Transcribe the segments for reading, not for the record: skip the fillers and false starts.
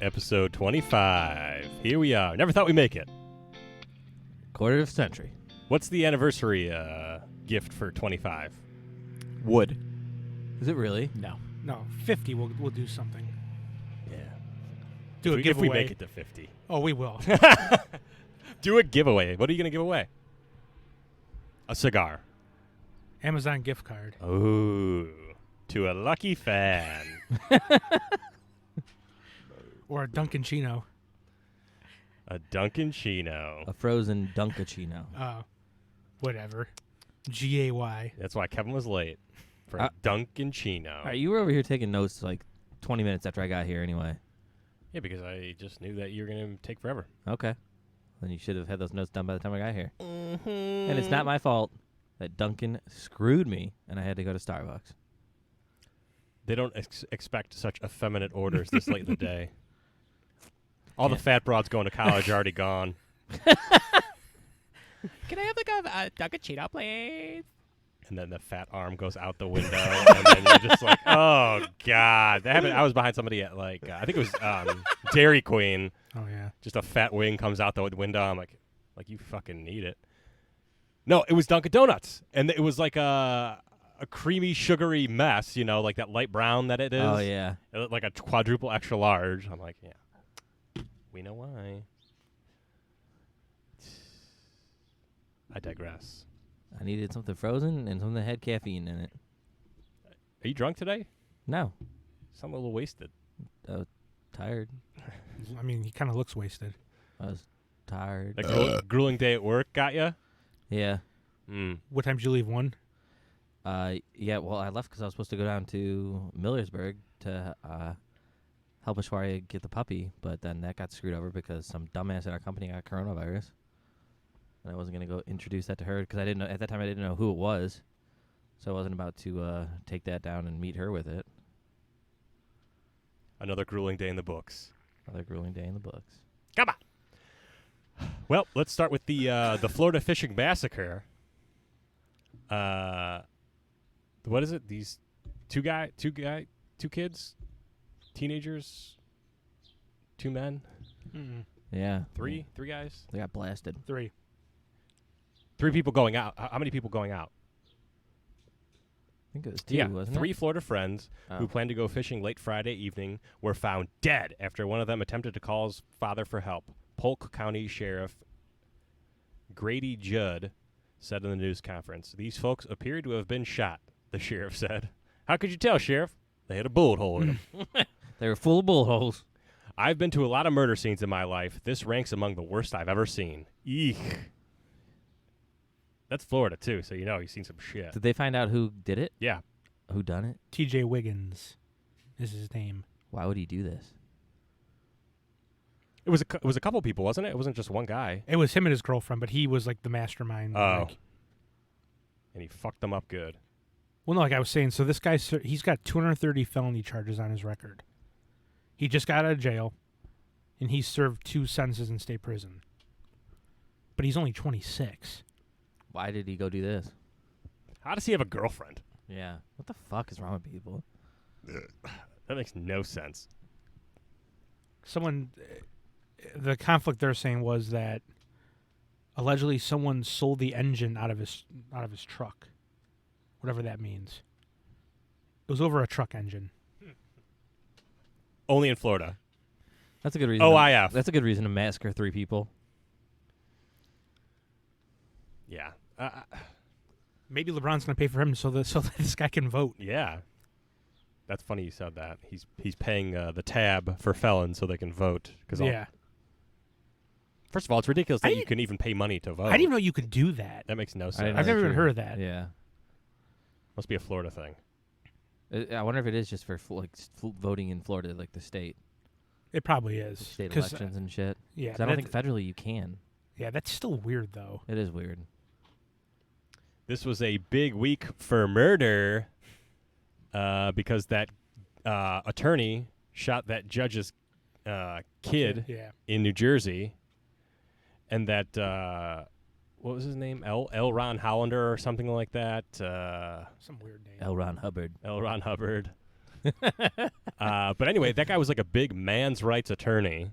episode 25. Here we are. Never thought we'd make it. Quarter of a century. What's the anniversary gift for 25? Wood. Is it really? No, 50. We'll do something. Yeah. Do a If giveaway. we make it to 50. Oh, we will. Do a giveaway. What are you going to give away? A cigar. Amazon gift card. Ooh. To a lucky fan. Or a Dunkin' Chino. A Dunkin' Chino. A frozen Dunkachino. Whatever. Gay. That's why Kevin was late for a Dunkin' Chino. All right, you were over here taking notes like 20 minutes after I got here anyway. Yeah, because I just knew that you were going to take forever. Okay. Then you should have had those notes done by the time I got here. Mm-hmm. And it's not my fault that Dunkin' screwed me and I had to go to Starbucks. They don't expect such effeminate orders this late in the day. All the fat broads going to college are already gone. Can I have like a Dunkin' Cheeto, please? And then the fat arm goes out the window, and then you're just like, oh, God. That happened. I was behind somebody at, like, I think it was Dairy Queen. Oh, yeah. Just a fat wing comes out the window. I'm like, you fucking need it. No, it was Dunkin' Donuts. And it was like a creamy, sugary mess, like that light brown that it is. Oh, yeah. It looked like a quadruple extra large. I'm like, yeah. We know why. I digress. I needed something frozen and something that had caffeine in it. Are you drunk today? No. Sound a little wasted. I was tired. I mean, he kind of looks wasted. I was tired. Like grueling day at work got you? Yeah. What time did you leave? 1? Yeah, well, I left because I was supposed to go down to Millersburg to help Ashwarya get the puppy, but then that got screwed over because some dumbass in our company got coronavirus. And I wasn't going to go introduce that to her because I didn't know at that time. I didn't know who it was, so I wasn't about to take that down and meet her with it. Another grueling day in the books. Another grueling day in the books. Come on. Well, let's start with the Florida fishing massacre. What is it? These two kids, teenagers, 2 men, Yeah. three guys. They got blasted. 3. 3 people going out. How many people going out? I think it was 2, wasn't 3 it? Florida friends who planned to go fishing late Friday evening were found dead after one of them attempted to call his father for help. Polk County Sheriff Grady Judd said in the news conference, "These folks appeared to have been shot," the sheriff said. "How could you tell, Sheriff? They had a bullet hole in them." They were full of bullet holes. "I've been to a lot of murder scenes in my life. This ranks among the worst I've ever seen." Eek. That's Florida, too, so you've seen some shit. Did they find out who did it? Yeah. Who done it? TJ Wiggins is his name. Why would he do this? It was a couple people, wasn't it? It wasn't just one guy. It was him and his girlfriend, but he was like the mastermind. Oh. And he fucked them up good. Well, no, like I was saying, so this guy, he's got 230 felony charges on his record. He just got out of jail, and he served 2 sentences in state prison. But he's only 26. Why did he go do this? How does he have a girlfriend? Yeah. What the fuck is wrong with people? That makes no sense. The conflict they're saying was that allegedly someone sold the engine out of his truck, whatever that means. It was over a truck engine. Only in Florida. That's a good reason. OIF. That's a good reason to massacre 3 people. Yeah. Maybe LeBron's going to pay for him so that this guy can vote. Yeah. That's funny you said that. He's paying the tab for felons so they can vote. Yeah. First of all, it's ridiculous that you can even pay money to vote. I didn't even know you could do that. That makes no I sense. didn't know I've that never even either. heard of that. Yeah. Must be a Florida thing. I wonder if it is just for voting in Florida, like the state. It probably is. State 'Cause, elections and shit. Yeah. 'Cause I don't think federally you can. Yeah, that's still weird, though. It is weird. This was a big week for murder because that attorney shot that judge's kid in New Jersey, and that what was his name? L. Ron Hollander or something like that. Some weird name. L. Ron Hubbard. L. Ron Hubbard. But anyway, that guy was like a big man's rights attorney.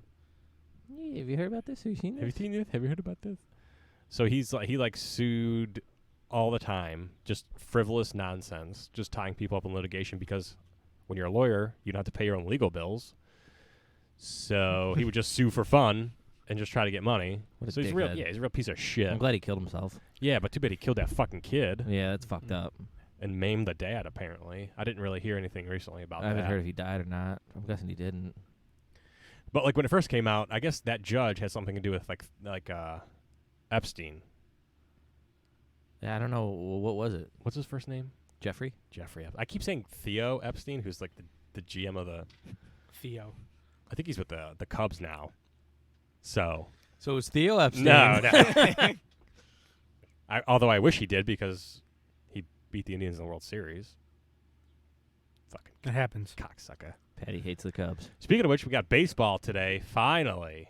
Yeah, have you heard about this? Have you seen Have you this? seen this? Have you heard about this? So he sued all the time, just frivolous nonsense, just tying people up in litigation because when you're a lawyer, you don't have to pay your own legal bills. So he would just sue for fun and just try to get money. What a So he's dickhead. he's a real piece of shit. I'm glad he killed himself. Yeah, but too bad he killed that fucking kid Yeah, that's fucked up. and maimed the dad. Apparently, I didn't really hear anything recently about I haven't that. heard if he died or not. I'm guessing he didn't. But like when it first came out, I guess that judge has something to do with like Epstein. Yeah, I don't know. What was it? What's his first name? Jeffrey? Jeffrey. I keep saying Theo Epstein, who's like the GM of the. Theo. I think he's with the Cubs now. So So it's Theo Epstein. no. Although I wish he did because he beat the Indians in the World Series. Fucking It happens. cocksucker. Patty hates the Cubs. Speaking of which, we got baseball today. Finally,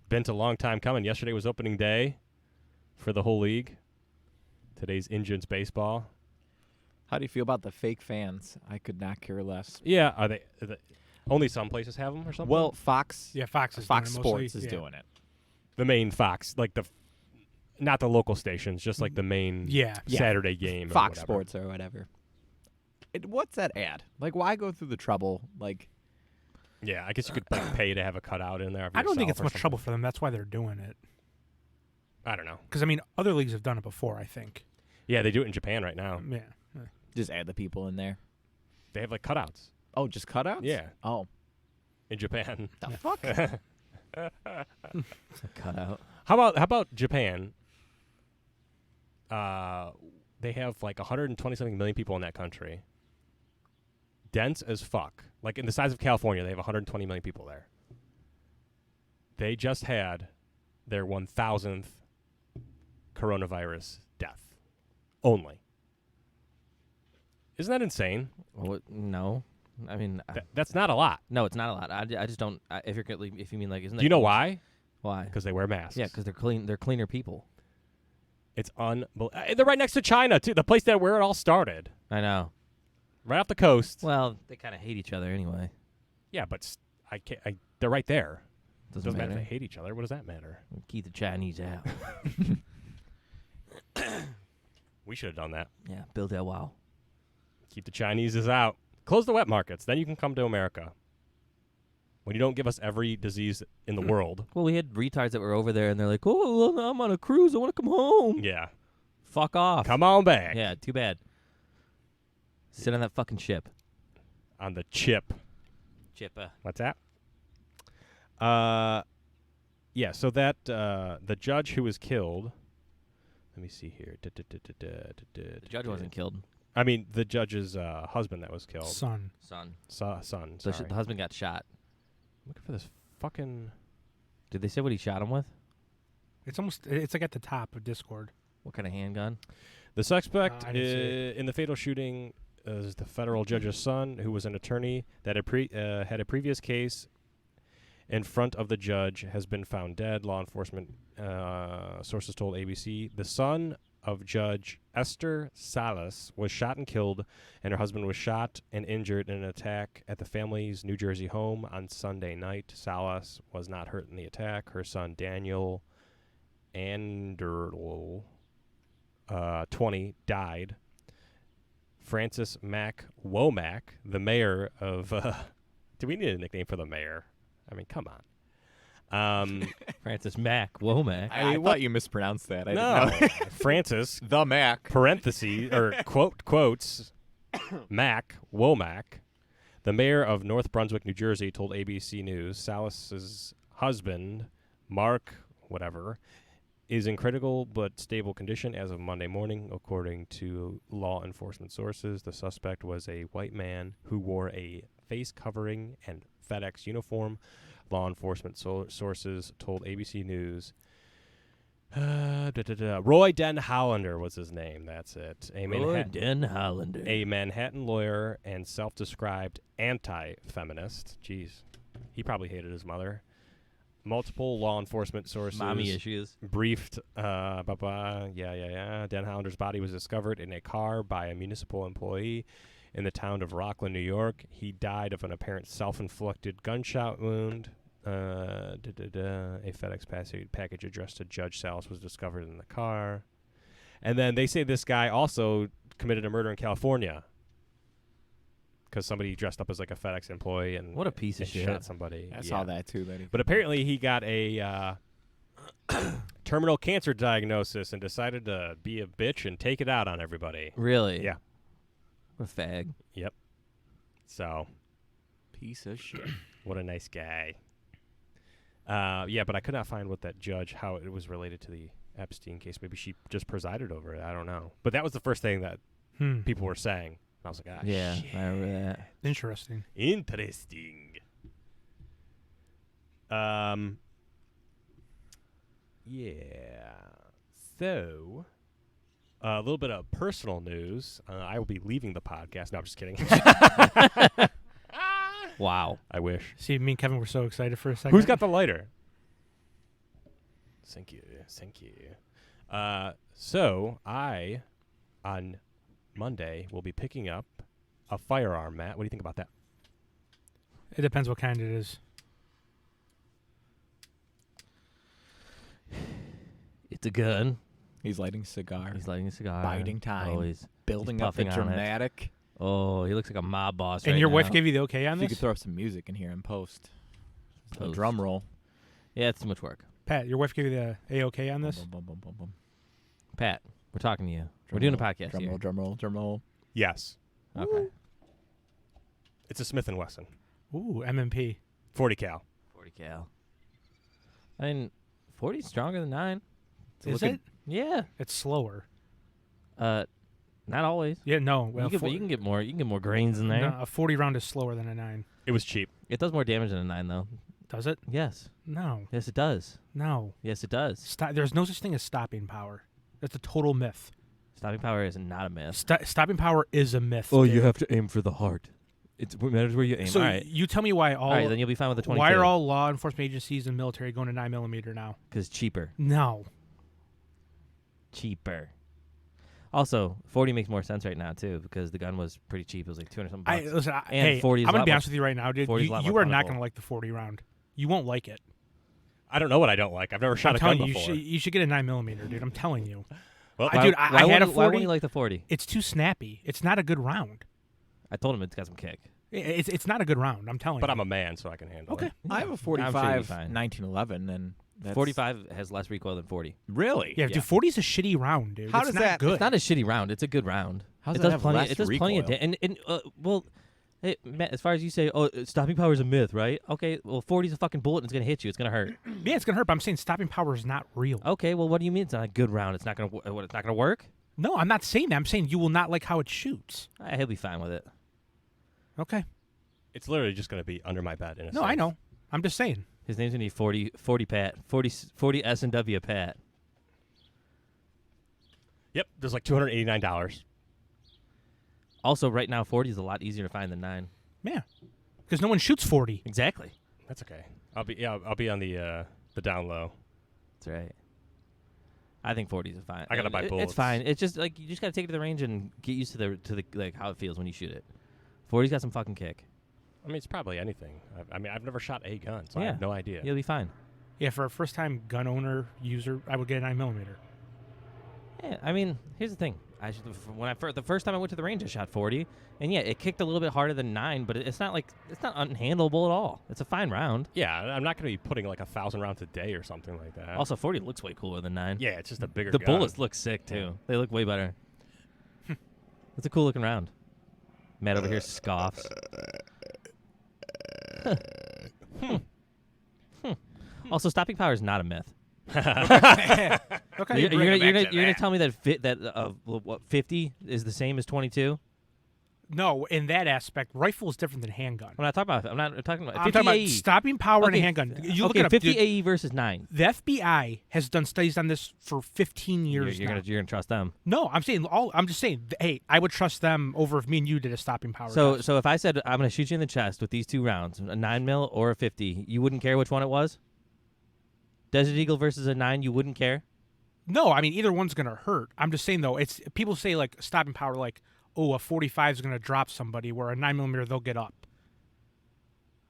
been a long time coming. Yesterday was opening day for the whole league. Today's Indians baseball. How do you feel about the fake fans? I could not care less. Yeah, are they only some places have them or something? Well, Fox Yeah, Fox is Fox doing it mostly. Sports is Yeah. doing it. the main Fox, like not the local stations, just like the main Yeah. Yeah. Saturday game. or Fox whatever. Sports or whatever. What's that ad? Like, why go through the trouble? Like, Yeah, I guess you could like pay to have a cutout in there. Of I don't think yourself it's or much something. trouble for them. That's why they're doing it. I don't know. Because, I mean, other leagues have done it before, I think. Yeah, they do it in Japan right now. Yeah. just add the people in there. They have like cutouts. Oh, just cutouts? Yeah, Oh, in Japan. the Yeah. fuck? It's a cutout. How about Japan? They have like 120-something million people in that country. Dense as fuck. Like in the size of California, they have 120 million people there. They just had their 1,000th coronavirus death. Only. Isn't that insane? Well, no. I mean, That's not a lot. no, it's not a lot. I just don't. If you mean like, isn't that? Do you know why? Why? Because they wear masks. Yeah, because they're clean. They're cleaner people. It's unbelievable. They're right next to China, too. The place where it all started. I know. Right off the coast. Well, they kind of hate each other anyway. Yeah, but they're right there. Doesn't Doesn't matter if matter. they hate each other. What does that matter? Keep the Chinese out. We should have done that. Yeah, build that wall. Keep the Chineses out. Close the wet markets. Then you can come to America. When you don't give us every disease in the world. Well, we had retards that were over there, and they're like, "Oh, well, I'm on a cruise. I want to come home." Yeah. Fuck off. Come on back. Yeah, too bad. Sit on that fucking ship. On the chip. Chippa. What's that? Yeah, so that the judge who was killed. Let me see here. The judge wasn't killed. I mean, the judge's husband that was killed. Son. Son. Son. The, Sorry. the husband got shot. I'm looking for this fucking. Did they say what he shot him with? It's like at the top of Discord. What kind of handgun? The suspect I didn't see in the fatal shooting is the federal judge's son, who was an attorney that had a previous case in front of the judge, has been found dead. Law enforcement sources told ABC. The son of Judge Esther Salas was shot and killed, and her husband was shot and injured in an attack at the family's New Jersey home on Sunday night. Salas was not hurt in the attack. Her son, Daniel Anderl, 20, died. Francis Mack Womack, the mayor of... do we need a nickname for the mayor? I mean, come on. Francis Mack Womack. I thought you mispronounced that. I No. didn't know. Francis, The Mac. parentheses, or quotes, Mack Womack, the mayor of North Brunswick, New Jersey, told ABC News Salas's husband, Mark, whatever, is in critical but stable condition as of Monday morning, according to law enforcement sources. The suspect was a white man who wore a face covering and FedEx uniform. Law enforcement sources told ABC News. Roy Den Hollander was his name. That's it. Roy Den Hollander. A Manhattan lawyer and self-described anti-feminist. Jeez. He probably hated his mother. Multiple law enforcement sources Mommy issues. briefed. Den Hollander's body was discovered in a car by a municipal employee in the town of Rockland, New York. He died of an apparent self-inflicted gunshot wound. A FedEx package addressed to Judge Salas was discovered in the car. And then they say this guy also committed a murder in California because somebody dressed up as like a FedEx employee and What a piece of and shit. shot somebody. I saw that too. That But apparently he got a terminal cancer diagnosis and decided to be a bitch and take it out on everybody. Really? Yeah. What a fag. Yep. So, piece of shit. what a nice guy. Yeah, but I could not find what that judge, how it was related to the Epstein case. Maybe she just presided over it. I don't know. But that was the first thing that people were saying. And I was like, Yeah, shit. I remember that. Interesting. Interesting. Yeah. So, a little bit of personal news. I will be leaving the podcast. No, I'm just kidding. Wow. I wish. See, me and Kevin were so excited for a second. Who's got the lighter? Thank you. Thank you. So, I, on Monday, will be picking up a firearm, Matt. What do you think about that? It depends what kind it is. It's a gun. He's lighting a cigar. He's lighting a cigar. Biding time. Always. Building he's up the puffing on it. dramatic. Oh, he looks like a mob boss And right your now. wife gave you the okay on If you this? could throw some music in here and post. A Post. drum roll. Yeah, it's too much work. Pat, your wife gave you the A-okay on this? Bum, bum, bum, bum, bum. Pat, we're talking to you. We're Drum doing a roll, podcast Drum here. roll, drum roll, drum roll. Yes. Okay. It's a Smith & Wesson. Ooh, M&P. 40 cal. 40 cal. I mean, 40 is stronger than 9. Is it? Yeah. It's slower. Not always. Yeah, no. You can get more. You can get more grains in there. No, a 40 round is slower than a 9. It was cheap. It does more damage than a 9, though. Does it? Yes. No. Yes, it does. No. Yes, it does. There's no such thing as stopping power. That's a total myth. Stopping power is not a myth. Stopping power is a myth. Oh, you dude. have to aim for the heart. It matters where you aim. So all right. you tell me why All right, then you'll be fine with the 22. why are all law enforcement agencies and military going to 9mm now? Because cheaper. No. Cheaper. Also, 40 makes more sense right now, too, because the gun was pretty cheap. It was like 200 something bucks. Listen, And hey, 40 is I'm a going lot to be more- honest with you right now, dude. 40 is a lot You more are not plentiful. going to like the 40 round. You won't like it. I don't know what I don't like. I've never shot I'm a gun telling you, before. you should get a 9mm, dude. I'm telling you. Well, Dude, I had a 40. Why wouldn't you like the 40? It's too snappy. It's not a good round. I told him it's got some kick. It's not a good round. I'm telling but you. I'm a man, so I can handle Okay. it. I have a I'm 45 sure you'll be fine. 1911, and that's 45 has less recoil than 40. Really? Yeah, Yeah. dude. 40's a shitty round, dude. How it's does not that- good? It's not a shitty round. It's a good round. How does it that does have plenty. less It does plenty of recoil? well, hey, Matt, as far as you say, stopping power is a myth, right? Okay, well, 40's a fucking bullet and it's gonna hit you. It's gonna hurt. Yeah, it's gonna hurt. But I'm saying stopping power is not real. Okay, well, what do you mean it's not a good round? It's not gonna. It's not gonna work. No, I'm not saying that. I'm saying you will not like how it shoots. He'll be fine with it. Okay. It's literally just going to be under my bed. In a No, I safe. know. I'm just saying. His name's gonna be 40 Pat, 40 S&W Pat. Yep, there's like $289. Also, right now, 40 is a lot easier to find than 9. Yeah. Because no one shoots 40. Exactly. That's okay. I'll be on the down low. That's right. I think 40s is fine. I gotta buy bullets. It's fine. It's just like you just gotta take it to the range and get used to the like how it feels when you shoot it. 40's got some fucking kick. I mean, it's probably anything. I mean, I've never shot a gun, so I Yeah. have no idea. You'll be fine. Yeah, for a first-time gun owner user, I would get a 9mm. Yeah, I mean, here's the thing. The first time I went to the range, I shot 40, and yeah, it kicked a little bit harder than 9, but it's not unhandleable at all. It's a fine round. Yeah, I'm not going to be putting like 1,000 rounds a day or something like that. Also, 40 looks way cooler than 9. yeah, it's just a bigger The gun. bullets look sick too. They look way better. It's a cool looking round. Matt over here scoffs. Also, stopping power is not a myth. Okay. You're bring it back to gonna that. tell me that 50 is the same as 22? No, in that aspect, rifle is different than handgun. I'm not talking about. I'm not talking about. I'm 50 talking about AE. stopping power in Okay, a handgun. You look okay, it up, 50 dude. AE versus 9. The FBI has done studies on this for 15 years You're now. gonna trust them. No, I'm just saying. Hey, I would trust them over if me and you did a stopping power. So test. if I said I'm gonna shoot you in the chest with these 2 rounds, a 9mm or a 50, you wouldn't care which one it was? Desert Eagle versus a 9, you wouldn't care? No, I mean either one's gonna hurt. I'm just saying though, it's people say like stopping power, like, oh, a 45 is going to drop somebody, where a 9mm they'll get up.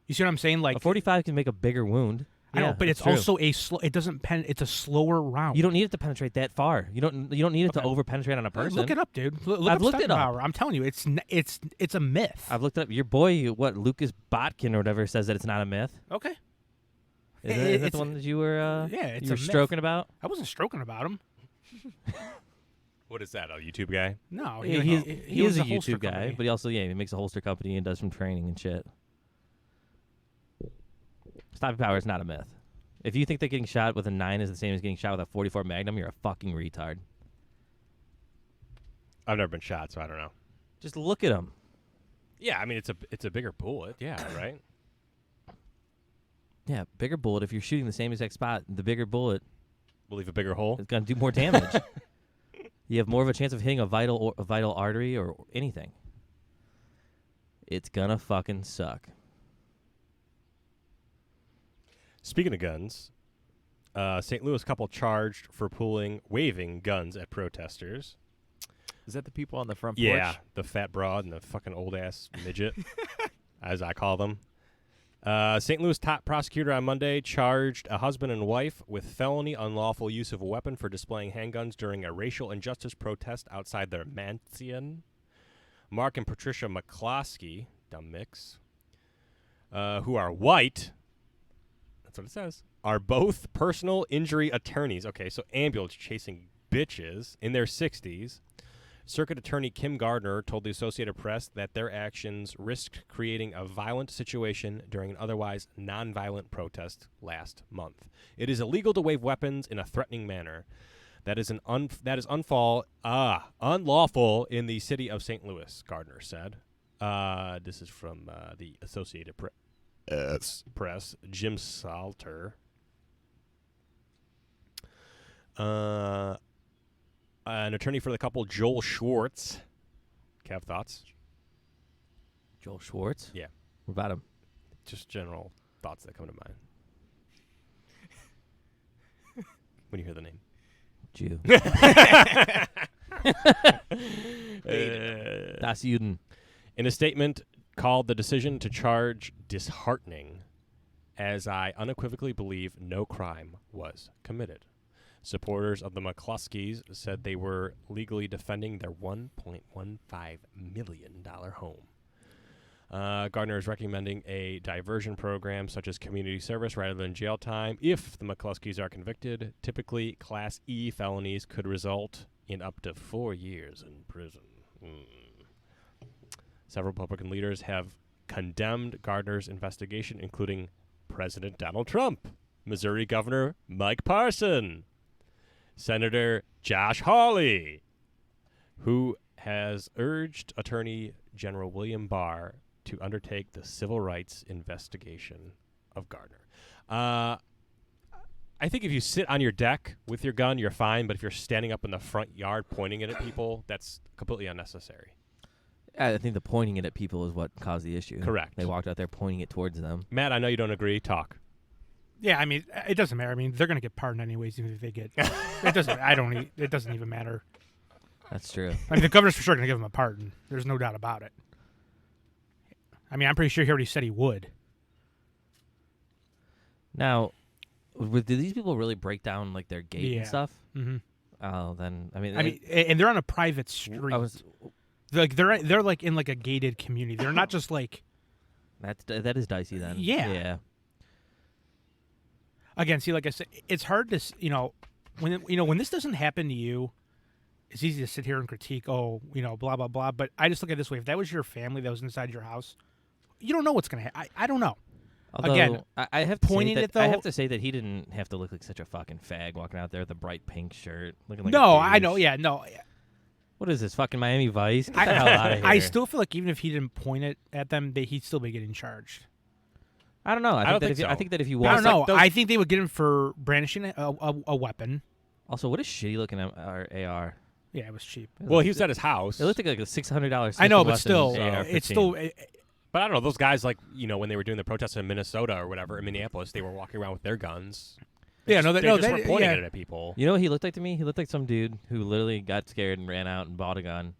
You see what I'm saying? Like A 45 can make a bigger wound. I know, Yeah, but it's that's true. also a it doesn't it's a slower round. You don't need it to penetrate that far. You don't need it to over penetrate on a person. Look it up, dude. Look I've up looked it up. Steckenbauer. I'm telling you, it's a myth. I've looked it up. Your boy, Lucas Botkin or whatever, says that it's not a myth. Okay. Is that the one that you were it's you were a myth. stroking about? I wasn't stroking about him. What is that? A YouTube guy? No, Yeah, he owns is a holster YouTube guy, company. but he also he makes a holster company and does some training and shit. Stopping power is not a myth. If you think that getting shot with a 9 is the same as getting shot with a 44 Magnum, you're a fucking retard. I've never been shot, so I don't know. Just look at him. Yeah, I mean it's a bigger bullet. Yeah, right. Yeah, bigger bullet. If you're shooting the same exact spot, the bigger bullet Will leave a bigger hole. is going to do more damage. You have more of a chance of hitting a vital artery or anything. It's gonna fucking suck. Speaking of guns, St. Louis couple charged for waving guns at protesters. Is that the people on the front Yeah, porch? the fat broad and the fucking old-ass midget, as I call them. St. Louis top prosecutor on Monday charged a husband and wife with felony unlawful use of a weapon for displaying handguns during a racial injustice protest outside their mansion. Mark and Patricia McCloskey, dumb mix, who are white, that's what it says, are both personal injury attorneys. Okay, so ambulance chasing bitches in their 60s. Circuit Attorney Kim Gardner told the Associated Press that their actions risked creating a violent situation during an otherwise nonviolent protest last month. It is illegal to wave weapons in a threatening manner. That is unlawful in the city of St. Louis, Gardner said. This is from the Associated Press. Jim Salter. An attorney for the couple, Joel Schwartz. Kev, thoughts? Joel Schwartz? Yeah. What about him? Just general thoughts that come to mind when you hear the name. Jew. Das Juden. In a statement called the decision to charge disheartening, as I unequivocally believe no crime was committed. Supporters of the McCloskeys said they were legally defending their $1.15 million home. Gardner is recommending a diversion program such as community service rather than jail time if the McCloskeys are convicted. Typically, Class E felonies could result in up to 4 years in prison. Several Republican leaders have condemned Gardner's investigation, including President Donald Trump, Missouri Governor Mike Parson, Senator Josh Hawley, who has urged Attorney General William Barr to undertake the civil rights investigation of Gardner. I think if you sit on your deck with your gun, you're fine, but if you're standing up in the front yard pointing it at people, that's completely unnecessary. I think the pointing it at people is what caused the issue. Correct. They walked out there pointing it towards them. Matt, I know you don't agree. Talk. Yeah, I mean, it doesn't matter. I mean, they're going to get pardoned anyways, even if they get. It doesn't. It doesn't even matter. That's true. I mean, the governor's for sure going to give them a pardon. There's no doubt about it. I mean, I'm pretty sure he already said he would. Now, did these people really break down like their gate Yeah. and stuff? Mm-hmm. Oh, then I mean, And they're on a private street. They're like in like a gated community. They're not just like. that is dicey then. Yeah. Yeah. Again, see, like I said, it's hard to when this doesn't happen to you, it's easy to sit here and critique. Oh, blah blah blah. But I just look at it this way: if that was your family that was inside your house, you don't know what's gonna happen. I don't know. Although, Again, I have to pointing say that, it, though- I have to say that he didn't have to look like such a fucking fag walking out there with a bright pink shirt, looking like a No, I douche. know. Yeah, no. What is this, fucking Miami Vice? Get the hell out of here. I still feel like even if he didn't point it at them, he'd still be getting charged. I don't know. I don't think think I so. think that if you I walk, don't know. I think they would get him for brandishing a weapon. also, what a shitty looking AR. Yeah, it was cheap. Well, he was at his house. It looked like a $600. I know, but Wesson still, AR-15. it's still. But I don't know. Those guys, like, when they were doing the protests in Minnesota or whatever, in Minneapolis, they were walking around with their guns. They just were pointing it at people. You know what he looked like to me? He looked like some dude who literally got scared and ran out and bought a gun,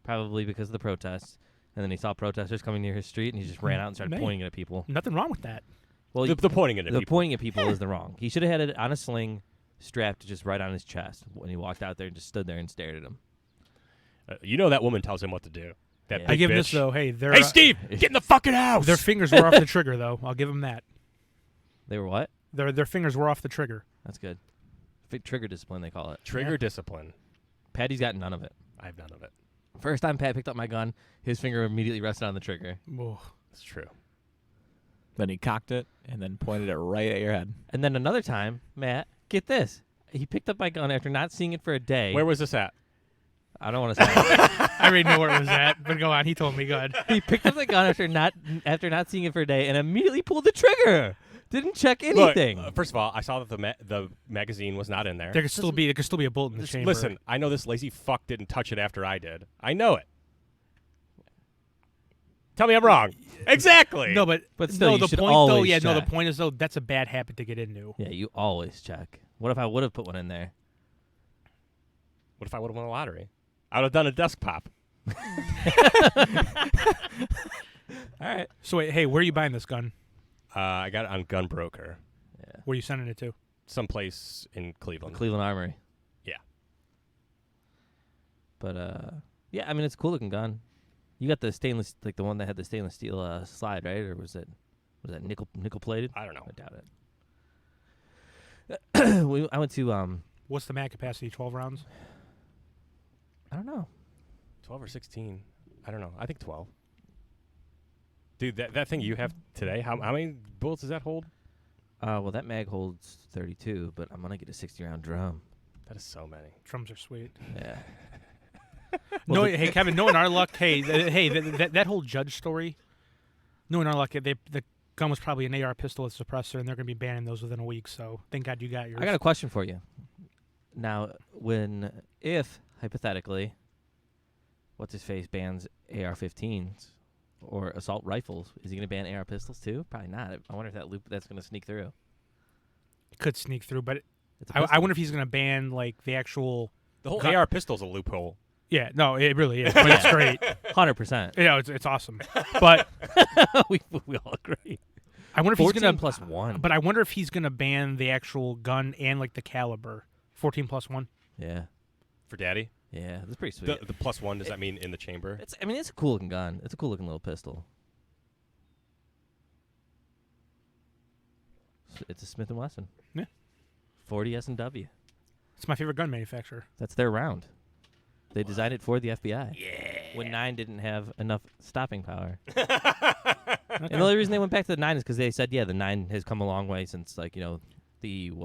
probably because of the protests. And then he saw protesters coming near his street, and he just ran out and started Hey. pointing at people. Nothing wrong with that. Well, The pointing at the people. pointing at people is the wrong. He should have had it on a sling, strapped just right on his chest when he walked out there and just stood there and stared at him. You know that woman tells him what to do. That Yeah. big I give him bitch. this though. Hey, Hey, Steve, get in the fucking house. their fingers were off the trigger though. I'll give him that. They were what? Their fingers were off the trigger. That's good. Trigger discipline, they call it. Trigger Yeah. discipline. Patty's got none of it. I have none of it. First time Pat picked up my gun, his finger immediately rested on the trigger. Whoa. It's true. Then he cocked it and then pointed it right at your head. And then another time, Matt, get this. He picked up my gun after not seeing it for a day. Where was this at? I don't want to say it. I already know where it was at, but go on. He told me. Go ahead. He picked up the gun after not seeing it for a day and immediately pulled the trigger. Didn't check anything. Look, first of all, I saw that the magazine was not in there. There could still be a bullet in the chamber. Listen, I know this lazy fuck didn't touch it after I did. I know it. Tell me I'm wrong. Exactly. No, but But still, no. you The should point though, always yeah, no. The check. point is though, that's a bad habit to get into. Yeah, you always check. What if I would have put one in there? What if I would have won the lottery? I would have done a desk pop. All right. So wait, hey, where are you buying this gun? I got it on Gun Broker, Yeah. Where are you sending it to? someplace in Cleveland. Cleveland Armory. Yeah. But yeah, I mean it's a cool looking gun. You got the stainless, like the one that had the stainless steel slide, right? Or was that nickel plated? I don't know. I doubt it. I went to What's the mag capacity? 12 rounds. I don't know. 12 or 16. I don't know. I think 12. Dude, that thing you have today, how many bullets does that hold? Well, that mag holds 32, but I'm gonna get a 60-round drum. That is so many. Drums are sweet. Yeah. No, Well, hey Kevin. Knowing our luck, hey, that whole Judge story. Knowing our luck, the gun was probably an AR pistol with suppressor, and they're going to be banning those within a week. So thank God you got yours. I got a question for you. Now, if hypothetically, what's his face bans AR-15s or assault rifles, is he going to ban AR pistols too? Probably not. I wonder if that's going to sneak through. Could sneak through, but It's a I pistol. wonder if he's going to ban like the actual. The whole Gun- AR pistol's a loophole. Yeah, no, it really is. But it's great. 100%. Yeah, it's awesome. But we all agree. I wonder if he's 14 going to plus 1. But I wonder if he's going to ban the actual gun and like the caliber. 14 plus 1. Yeah. For Daddy? Yeah, that's pretty sweet. The plus one, does that mean in the chamber? It's a cool looking gun. It's a cool looking little pistol. It's a Smith & Wesson. Yeah. 40 S&W. It's my favorite gun manufacturer. That's their round. They designed it for the FBI. Yeah. When 9 didn't have enough stopping power. And the only reason they went back to the 9 is because they said, yeah, the 9 has come a long way since, like, you know,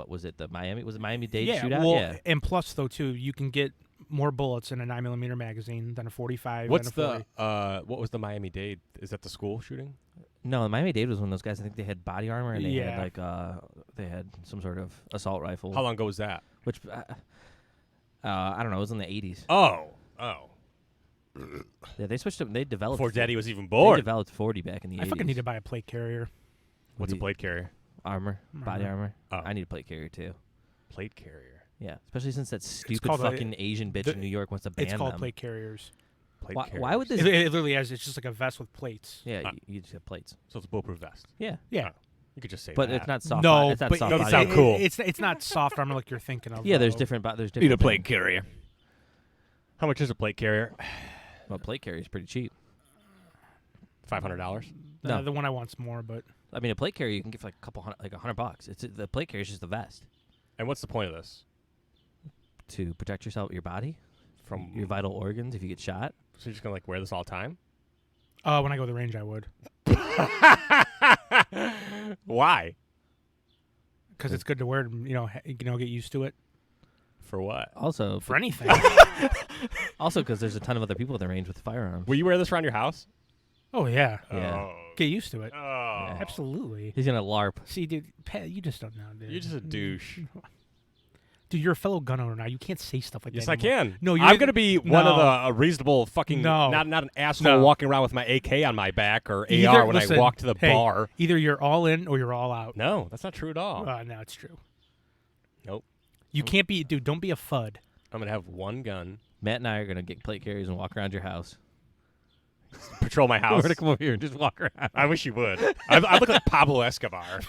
was it Miami-Dade shootout? Well, Yeah. and plus though too, you can get more bullets in a 9mm magazine than a 45. What's and a 40. what was the Miami-Dade? Is that the school shooting? No, Miami-Dade was one of those guys. I think they had body armor and they had, Yeah. like, they had some sort of assault rifle. How long ago was that? Which, I don't know. It was in the 80s. Oh. Yeah, they switched up. They developed. Before Daddy was even They born. developed 40 back in the 80s. I fucking need to buy a plate carrier. What's a plate carrier? Armor, body armor. Oh. I need a plate carrier too. Plate carrier. Yeah, especially since that stupid called a- fucking Asian bitch the- in New York wants to ban It's called them. plate carriers. Plate Why would carriers. this? It literally has. It's just like a vest with plates. Yeah, Uh, you just have plates. So it's a bulletproof vest. Yeah, Yeah. You could just say but that. it's not soft. No, it's not but soft doesn't body sound armor. cool. It's not soft armor like you're thinking of. Yeah, there's though. different. There's Need different. a plate things. carrier. How much is a plate carrier? Well, plate carrier is pretty cheap. $500? No. The one I want's more, but I mean, a plate carrier you can get for like a couple hundred, like $100. It's the plate carrier is just the vest And what's the point of this? to protect yourself, your body, From your vital organs if you get shot. So you're just gonna like wear this all the time? when I go to the range, I would, Why? because it's good to wear. Get used to it For what? Also, for anything. also because there's a ton of other people at the range with firearms. Will you wear this around your house? Oh yeah, Yeah. Oh. get used to it. Oh. Absolutely. He's gonna LARP. See, dude, Pat, you just don't know, dude. You're just a douche. Dude, you're a fellow gun owner now. You can't say stuff like Yes, that. I anymore. can. No, I'm gonna be one of No. the reasonable fucking No. not an asshole No. walking around with my AK on my back or Either- AR when listen, I walk to the hey, bar. Either you're all in or you're all out. No, that's not true at all. No, it's true. Nope. You can't be, dude. Don't be a fud. I'm gonna have one gun Matt and I are gonna get plate carriers and walk around your house. Patrol my We're house. gonna come over here and just walk around. I wish you would. I look like Pablo Escobar.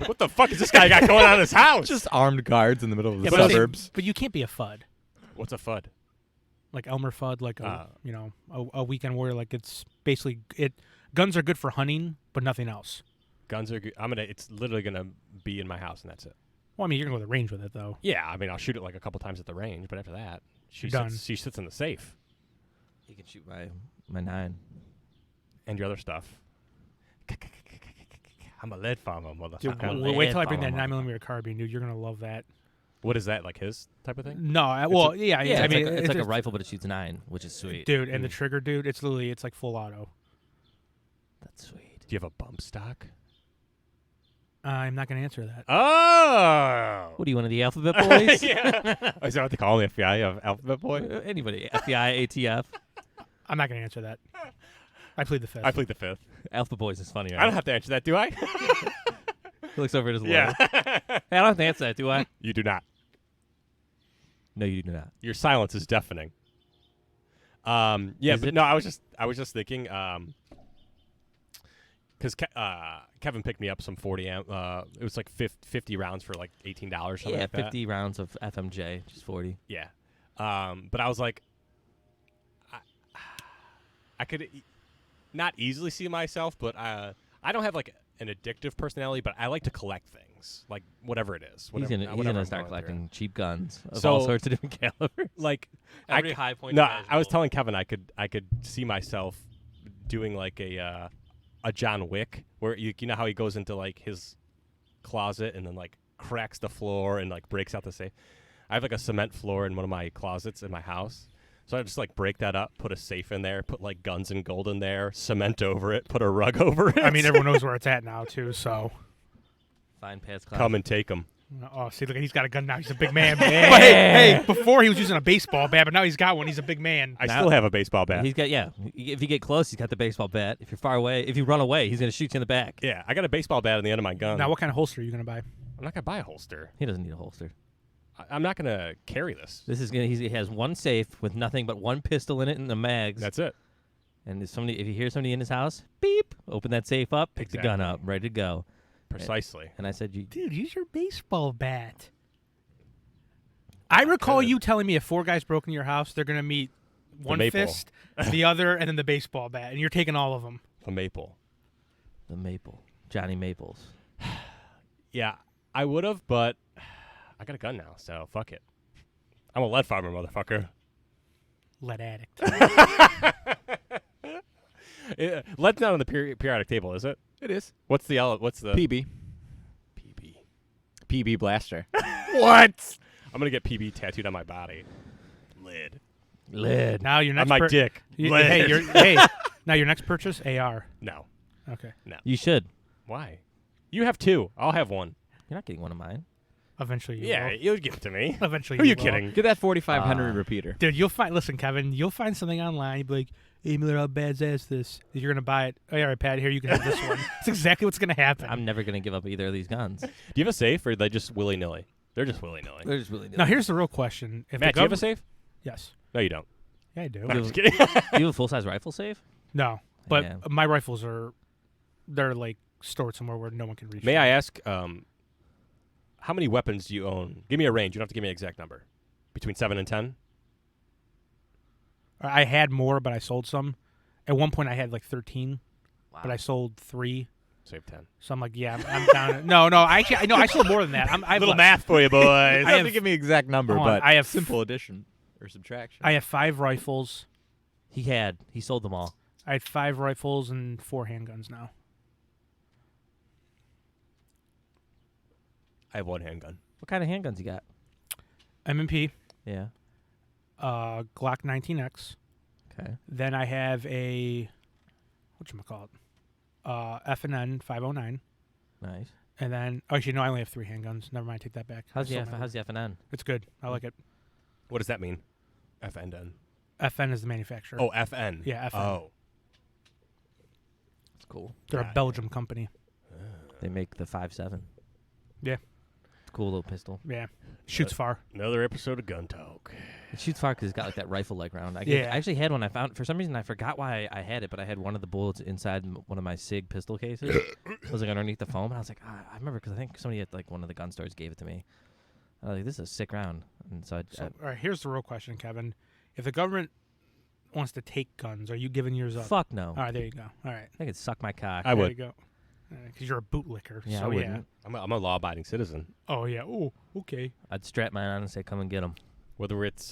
What the fuck is this guy got going on in his house? Just armed guards in the middle of the Yeah, but suburbs. But you can't be a FUD. What's a FUD? Like Elmer Fudd, like a weekend warrior. Like it's basically it. Guns are good for hunting, but nothing else. Guns are. It's literally gonna be in my house, and that's it. Well, I mean, you're gonna go to the range with it, though. Yeah, I mean, I'll shoot it like a couple times at the range, but after that, she Done. sits in the safe You can shoot my 9. and your other stuff. I'm a lead farmer, Dude, motherfucker. wait till I bring Follow that him. 9mm carbine, dude. You're gonna love that. What is that? Like his type of thing? No, well, yeah, Yeah, I it's mean, like, it's like a rifle, but it shoots 9, which is sweet. dude, and the trigger, dude. It's literally, it's like full auto. That's sweet. Do you have a bump stock? I'm not gonna answer that. Oh. What are you, one of the alphabet boys? Yeah. Is that what they call the FBI of Alphabet Boy? Anybody? FBI, ATF. I'm not gonna answer that. I plead the fifth. I plead the fifth. Alphabet boys is funny. Right? I don't have to answer that, do I? He looks over at his Yeah. lawyer. Hey, I don't have to answer that, do I? You do not. No, you do not. Your silence is deafening. Yeah, Is but it? no, I was just thinking, because Kevin picked me up some 40 amp. It was like 50 rounds for like $18, something Yeah, like that. 50 rounds of FMJ, just 40. Yeah, but I was like, I could not easily see myself, but I don't have like an addictive personality, but I like to collect things, like whatever it is. He's Whatever, gonna whatever I'm start going collecting cheap guns of So- all sorts of different calibers. like Every high point. No, I was telling Kevin I could see myself doing like a John Wick, where you know how he goes into like his closet and then like cracks the floor and like breaks out the safe. I have like a cement floor in one of my closets in my house, so I just like break that up, put a safe in there, put like guns and gold in there, cement over it, put a rug over it. I mean, everyone knows where it's at now too. So, Fine pants class. come and take them. oh, see, look, he's got a gun now. He's a big man. Yeah. But hey, before he was using a baseball bat, but now he's got one. He's a big man. I Now- still have a baseball bat. He's got, yeah. If you get close, he's got the baseball bat. If you're far away, if you run away, he's going to shoot you in the back. Yeah, I got a baseball bat on the end of my gun. Now, what kind of holster are you gonna buy? I'm not gonna buy a holster. He doesn't need a holster. I'm not gonna carry this. This is he has one safe with nothing but one pistol in it and the mags. That's it. And if you hear somebody in his house, beep, open that safe up, pick the gun Exactly. up, ready to go. Precisely. And I said, Dude, use your baseball bat. I recall you telling me if 4 guys broke into your house, they're gonna meet one maple. fist, the other, and then the baseball bat, and you're taking all of them. The maple. the Maple, Johnny Maples. Yeah, I would have, but I got a gun now, so fuck it. I'm a lead farmer, motherfucker. Lead addict. Lead's not on the periodic table, is it? It is. What's the PB. PB? PB blaster. What? I'm gonna get PB tattooed on my body. Lead. Lead. Now your On next my dick. Hey, Lead. hey. Now your next purchase, AR. No. Okay. You should. Why? You have 2. I'll have 1. You're not getting one of mine. Eventually you Yeah, will. you'll give it to me. Eventually Who are you will. kidding? Get that 4500 Ah. repeater. Dude, you'll find. Listen, Kevin, you'll find something online. You'll be like, "Hey, Miller, how bad's this?" You're gonna buy it. Oh, yeah, all right, Pat. Here, you can have this one. It's exactly what's gonna happen. I'm never going to give up either of these guns. Do you have a safe, or are they just willy-nilly? They're just willy-nilly. They're just really Now, here's the real question: if Matt, the do you have a gov- safe? Yes. No, you don't. Yeah, I do. No, I'm just kidding. Do you have a full-size rifle safe? No, but Yeah. my rifles they're like stored somewhere where no one can reach. May them. I ask, how many weapons do you own? Give me a range. You don't have to give me an exact number. Between 7 and 10? I had more, but I sold some. At one point, I had like 13, but I sold 3. Save 10. So I'm like, yeah, I'm down. No, actually, I sold more than that. I have math for you, boys. I I have- have to give me an exact number, hold on, but I have simple addition or subtraction. I have 5 rifles. He sold them all. I had 5 rifles and 4 handguns now. I have 1 handgun. What kind of handguns you got? M&P, Yeah. Glock 19X. Okay. Then I have a whatchamacallit? F&N 509. Nice. And then, actually, no, I only have 3 handguns. Never mind, take that back. How's I the sold my- how's the F&N? It's good. I like it. What does that mean? FN. FN is the manufacturer. Oh, FN. Yeah, FN. Oh. It's cool. They're yeah, a Belgium company. They make the 5.7. Cool little pistol. Yeah. Shoots far. Another episode of Gun Talk. It shoots far because it's got like that rifle-like round. I Yeah. actually had one. I found for some reason I forgot why I had it, but I had one of the bullets inside one of my SIG pistol cases. It was like underneath the foam, and I was like, I remember because I think somebody at like one of the gun stores gave it to me. I was like, this is a sick round, and so So, all right, here's the real question, Kevin. If the government wants to take guns, are you giving yours up? fuck no. All right, there you go. All right. They could suck my cock. I There would. you go. Because you're a bootlicker. Yeah, so I wouldn't. I'm a law-abiding citizen. Oh, yeah. Oh, okay. I'd strap mine on and say, come and get them. Whether it's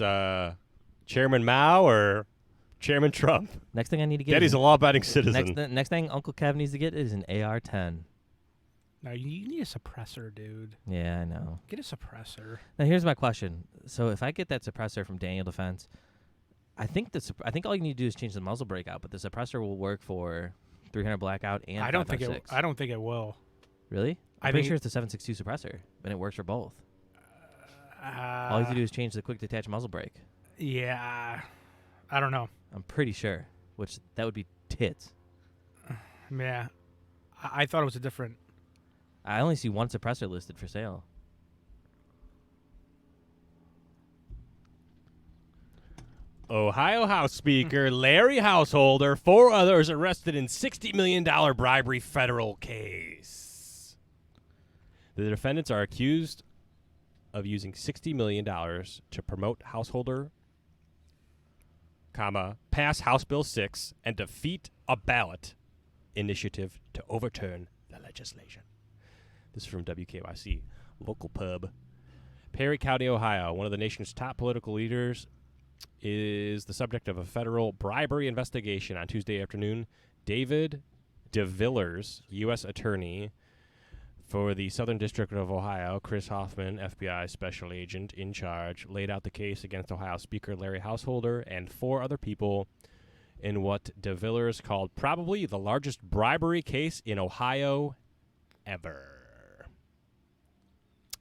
Chairman Mao or Chairman Trump. Next thing I need to get Daddy's is a law-abiding citizen. next thing Uncle Kev needs to get is an AR-10. No, you need a suppressor, dude. Yeah, I know. Get a suppressor. Now here's my question. So if I get that suppressor from Daniel Defense, I think all you need to do is change the muzzle brake out, but the suppressor will work for 300 blackout and I don't think 5.56. I don't think it will. Really? I I'm pretty think- sure it's the 7.62 suppressor, and it works for both. All you have to do is change the quick detach muzzle brake. Yeah. I don't know. I'm pretty sure, which that would be tits. Yeah. I thought it was a different. I only see one suppressor listed for sale. Ohio House Speaker Larry Householder, 4 others arrested in $60 million bribery federal case. The defendants are accused of using $60 million to promote Householder, pass House Bill 6 and defeat a ballot initiative to overturn the legislation. This is from WKYC, local pub. Perry County, Ohio, one of the nation's top political leaders, is the subject of a federal bribery investigation. On Tuesday afternoon, David DeVillers, U.S. Attorney for the Southern District of Ohio, Chris Hoffman, FBI Special Agent in charge, laid out the case against Ohio Speaker Larry Householder and 4 other people in what DeVillers called probably the largest bribery case in Ohio ever.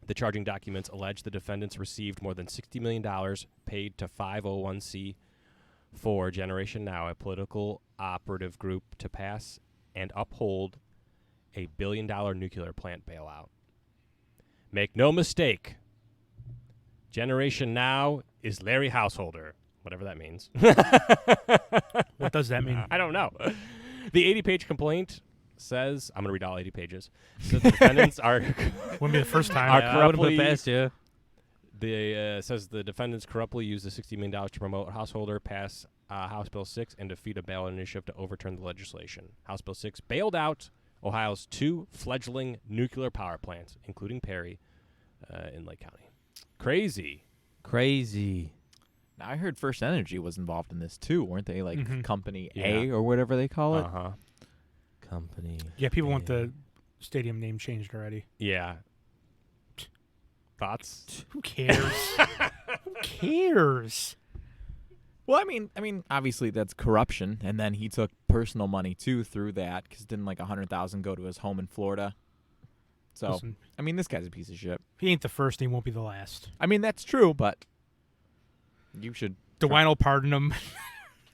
The charging documents allege the defendants received more than $60 million paid to 501c4 Generation Now, a political operative group, to pass and uphold a $1 billion nuclear plant bailout. Make no mistake, Generation Now is Larry Householder, whatever that means. What does that mean? I don't know. The 80-page complaint says, I'm going to read all 80 pages, says the defendants are... Wouldn't be the first time. Are I would have put it corruptly- past you. says the defendants corruptly used the $60 million to promote Householder, pass House Bill 6, and defeat a ballot initiative to overturn the legislation. House Bill 6 bailed out Ohio's 2 fledgling nuclear power plants, including Perry in Lake County. Crazy. Now, I heard First Energy was involved in this too, weren't they? Like Mhm. Company Yeah. A or whatever they call it. Uh-huh. Company. Yeah, people want the stadium name changed already. Yeah. Thoughts? Who cares? Who cares? Well, I mean, obviously that's corruption, and then he took personal money too through that because didn't like $100,000 go to his home in Florida? So, Listen, I mean, this guy's a piece of shit. he ain't the first, he won't be the last. I mean, that's true, but you should. DeWine will pardon him.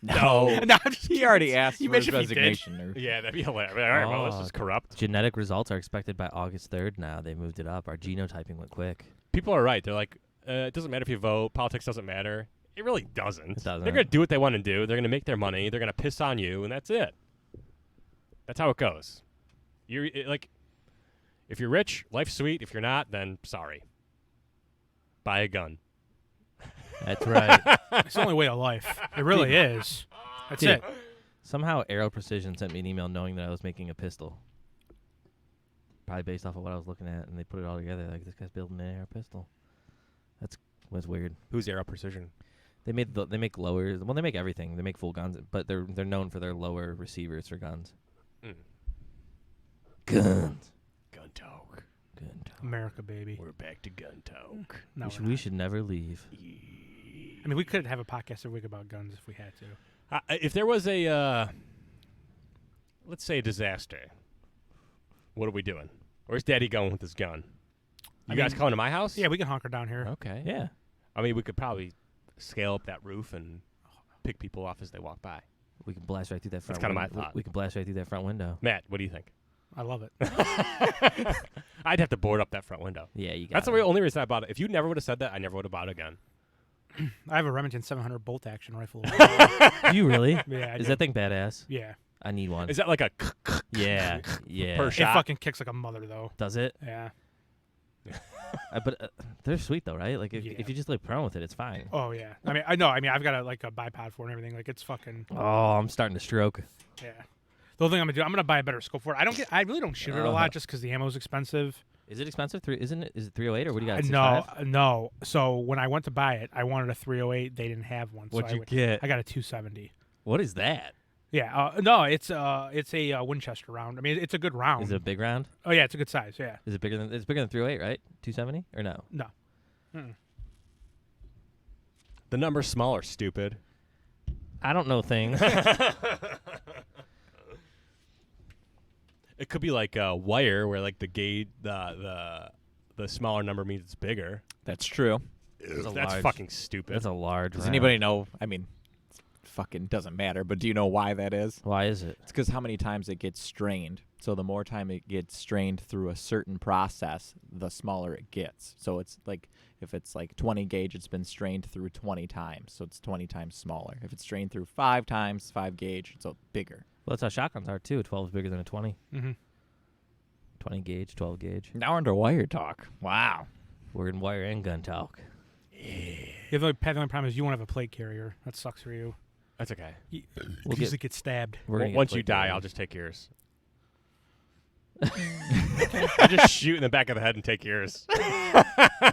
No, No, I'm just he already asked You for his mentioned he did. resignation. Or, Yeah, that'd be hilarious. All right, well, this Oh. is corrupt. Genetic results are expected by August 3rd now. They moved it up. Our genotyping went quick. People are right. They're like, it doesn't matter if you vote. Politics doesn't matter. It really doesn't. It doesn't. They're going to do what they want to do. They're going to make their money. They're going to piss on you, and that's it. That's how it goes. Like, if you're rich, life's sweet. If you're not, then sorry. Buy a gun. That's right. It's the only way of life. It really is. That's Dude. it. Somehow Aero Precision sent me an email knowing that I was making a pistol. Probably based off of what I was looking at, and they put it all together. Like, this guy's building an AR pistol. Was weird. Who's Aero Precision? They make lowers. Well, they make everything. They make full guns, but they're known for their lower receivers for guns. Mm. Guns. Gun talk. Gun talk. America, baby. We're back to gun talk. No, We should never leave. I mean, we could have a podcast every week about guns if we had to. If there was a, let's say, a disaster, what are we doing? Where's Daddy going with his gun? You guys coming to my house? Yeah, we can hunker down here. Okay. Yeah. I mean, we could probably scale up that roof and pick people off as they walk by. We can blast right through that front kinda my window. thought. We can blast right through that front window. Matt, what do you think? I love it. I'd have to board up that front window. Yeah, you got That's the only reason I bought it. If you never would have said that, I never would have bought a gun. I have a Remington 700 bolt action rifle. Do you really? Yeah. I Is do. that thing badass? Yeah. I need one. Is that like a Yeah, yeah. per It shot? fucking kicks like a mother though. Does it? Yeah. But they're sweet though, right? Like if Yeah. you just lay prone with it, it's fine. Oh yeah. I mean, I know. I mean, I've got a bipod for it and everything. Like it's fucking. Oh, I'm starting to stroke. Yeah. The only thing I'm gonna do, I'm gonna buy a better scope for it. I really don't shoot it a lot just because the ammo's expensive. Is it expensive? Is it 308 or what do you got? No, 6.5? no. So when I went to buy it, I wanted a 308. They didn't have one. What'd so you get? I got a 270. What is that? Yeah. No, it's a Winchester round. I mean, it's a good round. Is it a big round? Oh yeah, it's a good size. Yeah. Is it bigger than 308, right? 270 or no? No. Mm-mm. The number's smaller, stupid. I don't know things. It could be like a wire where like the gauge, the smaller number means it's bigger. That's true. That's large- fucking stupid. That's a large. Does round. anybody know? I mean, it fucking doesn't matter. But do you know why that is? Why is it? It's because how many times it gets strained. So the more time it gets strained through a certain process, the smaller it gets. So it's like if it's like 20 gauge, it's been strained through 20 times, so it's 20 times smaller. If it's strained through 5 times, 5 gauge, it's bigger. Well, that's how shotguns are too. 12 is bigger than a 20. Mm-hmm. 20 gauge, 12 gauge. Now we're into wire talk. Wow. We're in wire and gun talk. The only problem is you won't have a plate carrier. That sucks for you. That's okay. You We'll usually get stabbed. We're gonna get Once you plate die, carrier. I'll just take yours. I just shoot in the back of the head and take yours.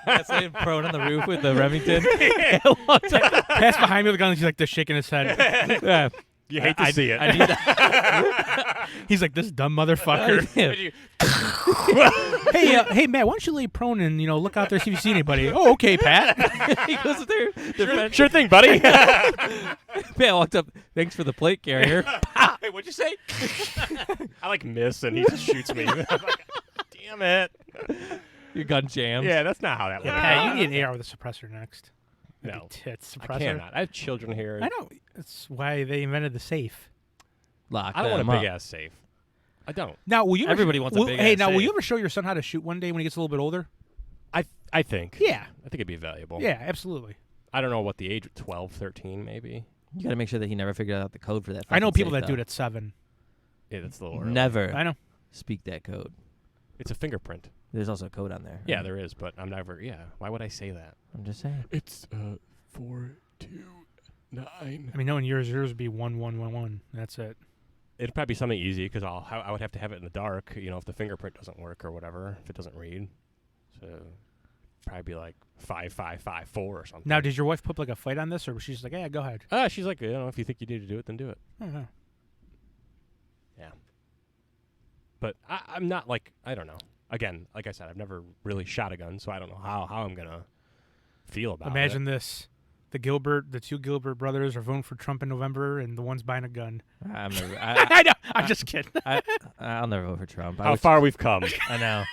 That's laying prone on the roof with the Remington. Pass behind me with the gun. He's like just shaking his head. Yeah. You hate to see it. I need that. He's like this dumb motherfucker. Yeah. hey, Matt, why don't you lay prone and look out there see if you see anybody? Oh, okay, Pat. He goes there. Sure thing, buddy. Pat walked up. Thanks for the plate carrier. Hey, what'd you say? I like miss, and he just shoots me. I'm like, damn it. Your gun jams. Yeah, that's not how that works. Pat, you need an AR with a suppressor next. No. That'd be tits I suppressor. cannot. I have children here. I know. That's why they invented the safe. Lock I don't want them a up. big ass safe. I don't. Now, will you? Everybody wants a big Hey, ass now, will you safe. ever show your son how to shoot one day when he gets a little bit older? I think. Yeah. I think it'd be valuable. Yeah, absolutely. I don't know what the age, 12, 13 maybe. You got to make sure that he never figured out the code for that. I know fucking people safe, that do though. it at 7. Yeah, that's a little early. Never I know. speak that code. It's a fingerprint. There's also a code on there. Yeah, there is, but I'm never. Yeah, why would I say that? I'm just saying. It's 429. I mean, knowing yours would be 1111. That's it. It'd probably be something easy because I would have to have it in the dark. If the fingerprint doesn't work or whatever, if it doesn't read. So probably be like 5554 or something. Now, did your wife put like a fight on this, or was she just like, "Yeah, go ahead"? She's like, if you think you need to do it, then do it. I don't know. Yeah. But I'm not like, I don't know. Again, like I said, I've never really shot a gun, so I don't know how I'm gonna feel about Imagine it. this: the two Gilbert brothers are voting for Trump in November, and the one's buying a gun. I'm never. I know. I'm just kidding. I'll never vote for Trump. How far we've come. I know.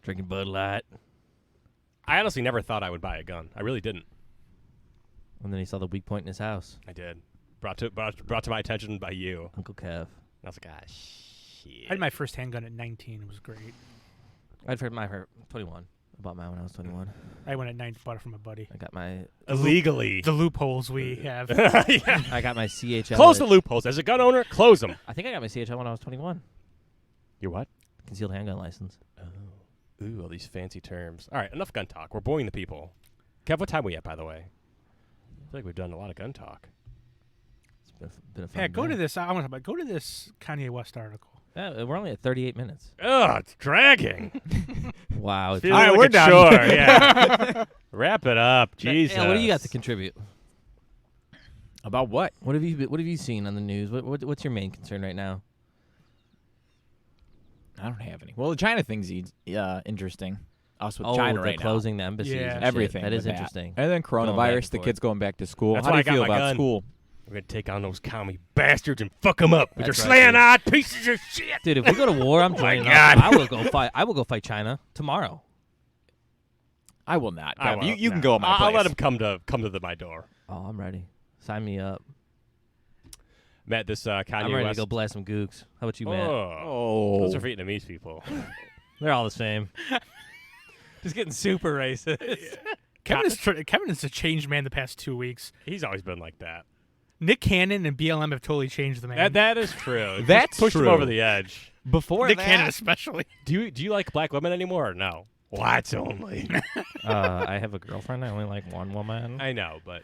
Drinking Bud Light. I honestly never thought I would buy a gun. I really didn't. And then he saw the weak point in his house. I did. Brought to my attention by you. Uncle Kev. I was like, shit. I had my first handgun at 19. It was great. I'd heard my 21. I bought mine when I was 21. I went at 9, bought it from a buddy. I got my Illegally. The loopholes we have. Yeah. I got my CHL. Close the loopholes. As a gun owner, close them. I think I got my CHL when I was 21. Your what? Concealed handgun license. Oh. Ooh, all these fancy terms. All right, enough gun talk. We're boring the people. Kev, what time are we at, by the way? I feel like we've done a lot of gun talk. It's been a fun Yeah, go day. to this. I want to talk about. Go to this Kanye West article. Yeah, we're only at 38 minutes. Ugh, it's dragging. Wow. It's Feels All right, like we're a done. chore, yeah. Wrap it up. Jesus. What do you got to contribute? About what? What have you seen on the news? What's your main concern right now? I don't have any. Well, the China thing's interesting. Us with Oh, China they're right closing the embassies. Yeah. and shit. Everything That with is that. interesting. And then Going back coronavirus, and the forth. kids going back to school. That's How do why you I got feel my about gun. school? We're going to take on those commie bastards and fuck them up with That's your right, slant-eyed pieces of shit. Dude, if we go to war, I'm Oh my joining God. up. I will go fight China tomorrow. I will not. I Kev. won't, You can no. go at my I'll place. let them come to my door. Oh, I'm ready. Sign me up. Matt, this Kanye I'm ready West. to go blast some gooks. How about you, Matt? Oh, those are Vietnamese people. They're all the same. Just getting super racist. Kevin is a changed man the past 2 weeks. He's always been like that. Nick Cannon and BLM have totally changed the man. That is true. That's pushed him true. over the edge. Before Nick that, Cannon especially. Do you like black women anymore or no? Whites only. I have a girlfriend. I only like one woman. I know, but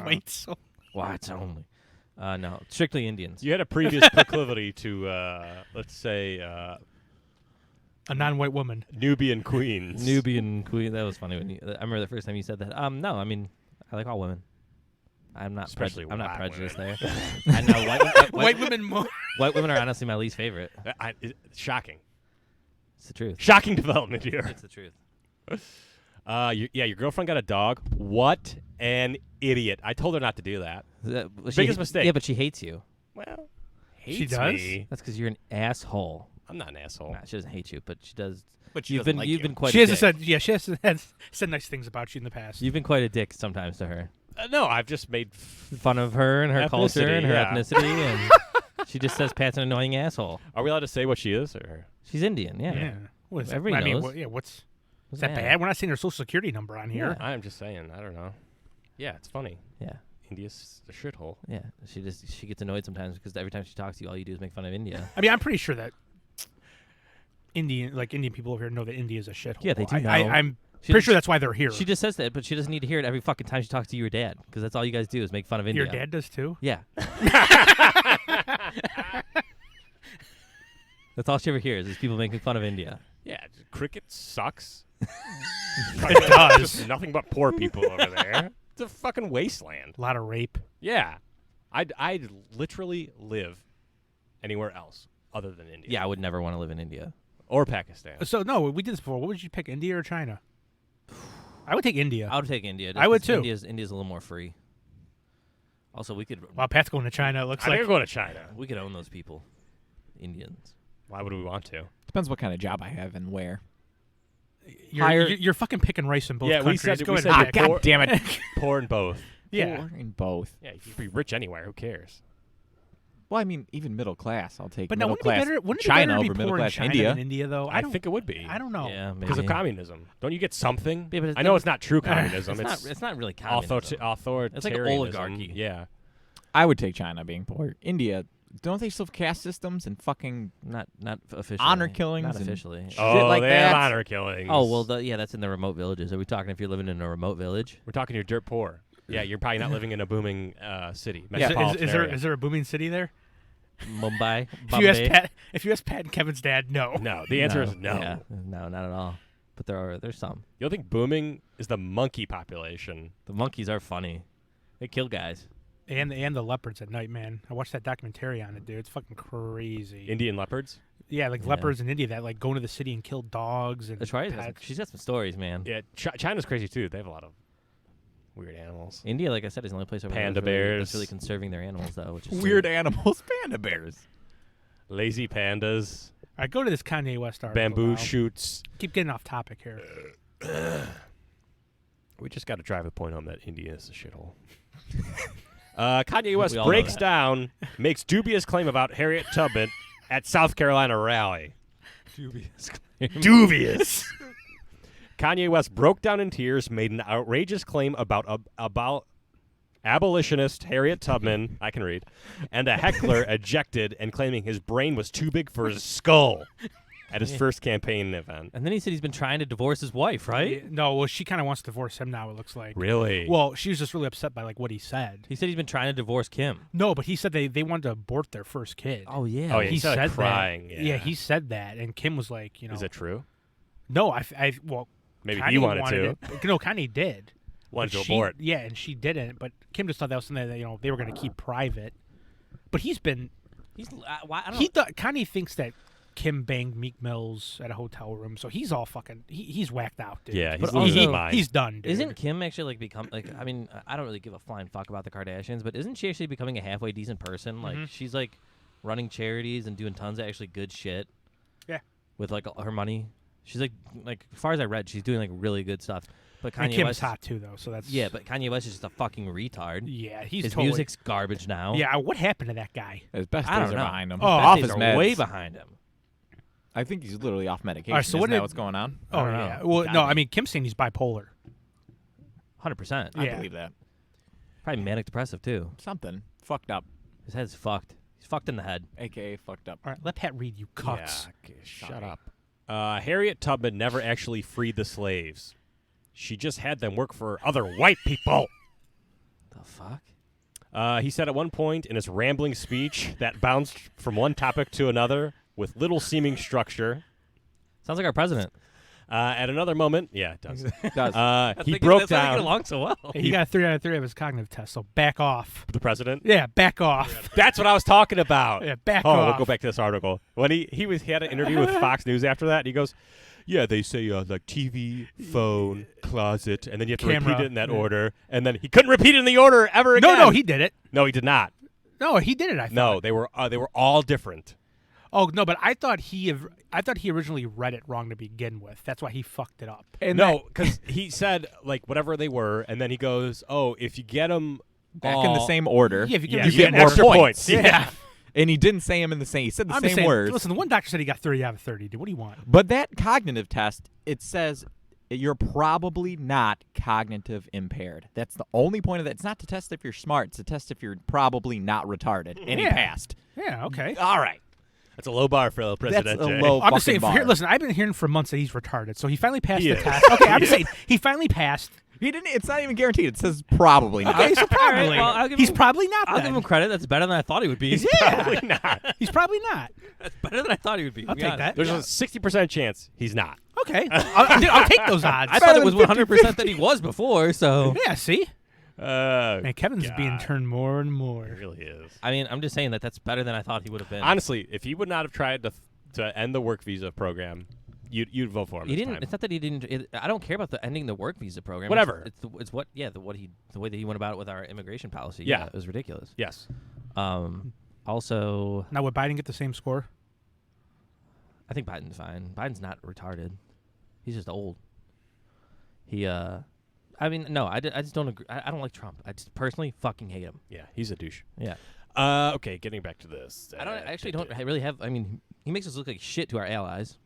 Wait, so Whites only. No, strictly Indians. you had a previous proclivity to, let's say, a non-white woman. Nubian queens. Nubian queen. That was funny. I remember the first time you said that. No, I mean, I like all women. I'm not Especially I'm not white prejudiced women. there. I know White women more. white women are honestly my least favorite. It's shocking. It's the truth. Shocking development here. It's the truth. Your girlfriend got a dog. What an idiot. I told her not to do that. Biggest mistake. Yeah, but she hates you. Well, She hates does? me. That's because you're an asshole. I'm not an asshole. Nah, she doesn't hate you, but she does. but she You've doesn't been like you've you. been quite. She a hasn't dick. said. Yeah, she has said nice things about you in the past. You've been quite a dick sometimes to her. No, I've just made Fun of her and her culture Ethnicity, and her yeah. ethnicity, and she just says Pat's an annoying asshole. Are we allowed to say what she is? Or She's Indian, yeah. Yeah. What is Everybody I mean, knows. what's is What's that that? bad? We're not saying her social security number on here. Yeah. I'm just saying. I don't know. Yeah, it's funny. Yeah, India's a shithole. yeah. She gets annoyed sometimes because every time she talks to you, all you do is make fun of India. I mean, I'm pretty sure that Indian people over here know that India is a shithole. Yeah, they do know. I'm She pretty just- sure that's why they're here. She just says that, but she doesn't need to hear it every fucking time she talks to you or dad, because that's all you guys do is make fun of India. Your dad does too. Yeah. That's all she ever hears is people making fun of India. Yeah, cricket sucks. It does. Just nothing but poor people over there. It's a fucking wasteland. A lot of rape. Yeah. I'd literally live anywhere else other than India. Yeah, I would never want to live in India. Or Pakistan. So no, we did this before. What would you pick, India or China? I would take India. I would take India. I would just too. 'cause India's a little more free. Also, we could Wow, Pat's going to China. It looks I think like I'm going to China. we could own those people, Indians. Why would we want to? Depends what kind of job I have and where. you're fucking picking rice in both Yeah, we countries. said- Go we ahead said and that. pick. Poor- damn it. Poor in both. Yeah. Or in both. Yeah, you could be rich anywhere. Who cares? Well, I mean, even middle class. I'll take But now, middle wouldn't it be class better? Wouldn't it China be better to over be middle poor in class China India. than India, though? I think it would be. I don't know. Yeah, maybe. Because of communism. Don't you get something? Yeah, but I know it's not true communism. It's not really communism. Authoritarianism. It's like oligarchy. Yeah. I would take China being poor. India, don't they still have caste systems and fucking Not officially. honor killings Not and officially. shit Oh, like they have that? honor killings. Oh well, that's in the remote villages. Are we talking if you're living in a remote village? We're talking you're dirt poor. Yeah, you're probably not living in a booming city. Is, Metropolitan is there area. is there a booming city there? Mumbai, If you ask Bombay. Pat and Kevin's dad, no. No, the answer is no. Yeah, no, not at all. But there's some. You don't think booming is the monkey population? The monkeys are funny. They kill guys. And the leopards at night, man. I watched that documentary on it, dude. It's fucking crazy. Indian leopards? Yeah, like Yeah. leopards in India that like go into the city and kill dogs and That's right. pets. She's got some stories, man. Yeah, China's crazy too. They have a lot of weird animals. India, like I said, is the only place over there Panda that's really, bears. that's really conserving their animals, though. Which is weird animals, panda bears. Lazy pandas, All right, go to this Kanye West article. bamboo now. shoots. Keep getting off topic here. We just got to drive the point home that India is a shithole. Kanye West We all know breaks that. down, makes dubious claim about Harriet Tubman at South Carolina rally. dubious. Dubious. Kanye West broke down in tears, made an outrageous claim about abolitionist Harriet Tubman, I can read, and a heckler ejected and claiming his brain was too big for his skull at his first campaign event. And then he said he's been trying to divorce his wife, right? No, well, she kind of wants to divorce him now. It looks like. Really? Well, she was just really upset by like what he said. He said he's been trying to divorce Kim. No, but he said they wanted to abort their first kid. Oh yeah. Oh, yeah. he He started said crying, that. yeah. He said that, and Kim was like, Is it true? no, well, Maybe Kanye he wanted to. it. No, Kanye did. Wanted But to she- abort. Yeah, and she didn't. But Kim just thought that was something that they were going to keep private. But he's been. He's. Why? I don't. He thought Kanye thinks that Kim banged Meek Mills at a hotel room, so he's all fucking. He's whacked out, dude. Yeah, he's But losing his also- mind. He's done, dude. Isn't Kim actually like become like? I mean, I don't really give a flying fuck about the Kardashians, but isn't she actually becoming a halfway decent person? Like she's like running charities and doing tons of actually good shit. Yeah. With like her money, she's like as far as I read, she's doing like really good stuff. But And Kanye Kim's West. hot too, though. So that's But Kanye West is just a fucking retard. yeah. He's His totally, music's garbage now. Yeah, what happened to that guy? His best I days don't are know. behind him. Oh, Off Days his are meds. way behind him. I think he's literally off medication. All right, so what Isn't that did- what's going on? Oh don't know. yeah. Well, Gotta no, be. I mean Kim's saying he's bipolar. 100%. I Yeah. believe that. Probably manic depressive too. Something fucked up, His head's fucked. He's fucked in the head. aka fucked up. All right, let Pat read you cucks. Yeah, okay, shut Sorry. up. Harriet Tubman never actually freed the slaves. She just had them work for other white people. The fuck? He said at one point in his rambling speech that bounced from one topic to another with little seeming structure. Sounds like our president. At another moment, yeah, it does. Does He broke that's why they get down along so well. Hey, he got a 3 out of 3 of his cognitive test, so back off. the president. Yeah, back off. That's what I was talking about. Yeah, back Oh, off. we'll go back to this article. When he had an interview with Fox News after that, and he goes, "Yeah, they say like TV, phone, closet, and then you have to Camera. repeat it in that Yeah. order." And then he couldn't repeat it in the order ever again. No, he did it. No, he did not. No, he did it. I thought. No, they were all different. Oh no, but I thought he originally read it wrong to begin with. That's why he fucked it up. And No, because he said like whatever they were, and then he goes, "Oh, if you get them back in the same order. Yeah, if you yeah, give you him get more extra points. Yeah. And he didn't say them in the same. He said the I'm just same saying. words. Listen, the one doctor said he got 30 out of 30. Dude, what do you want? But that cognitive test, it says you're probably not cognitive impaired. That's the only point of that. It's not to test if you're smart. It's to test if you're probably not retarded. And he Yeah. passed. Yeah, okay. All right. That's a low bar for El Presidente. That's a low I'm just saying. fucking bar. Listen, I've been hearing for months that he's retarded, so he finally passed He the is. test. Okay, I'm just saying he finally passed. He didn't. It's not even guaranteed. It says probably not. Okay, so probably. well, I'll give he's him- probably not. I'll then. give him credit. That's better than I thought he would be. Probably not. He's probably not. That's better than I thought he would be. I'll to be take honest. that. There's a 60% chance he's not. Okay, I'll take those odds. I thought it was 100% that he was before. So Yeah, see, Man, Kevin's being turned more and more. It really is. I mean, I'm just saying that's better than I thought he would have been. Honestly, if he would not have tried to end the work visa program, you'd vote for him. He this didn't. time. It's not that he didn't. I don't care about the ending the work visa program. Whatever. It's what. Yeah. The way that he went about it with our immigration policy. Yeah. It was ridiculous. Yes. Also, Now, would Biden get the same score? I think Biden's fine. Biden's not retarded. He's just old. I mean, no, I just don't agree. I don't like Trump. I just personally fucking hate him. Yeah, he's a douche. Yeah. Okay, getting back to this. I actually don't really have. I mean, he makes us look like shit to our allies.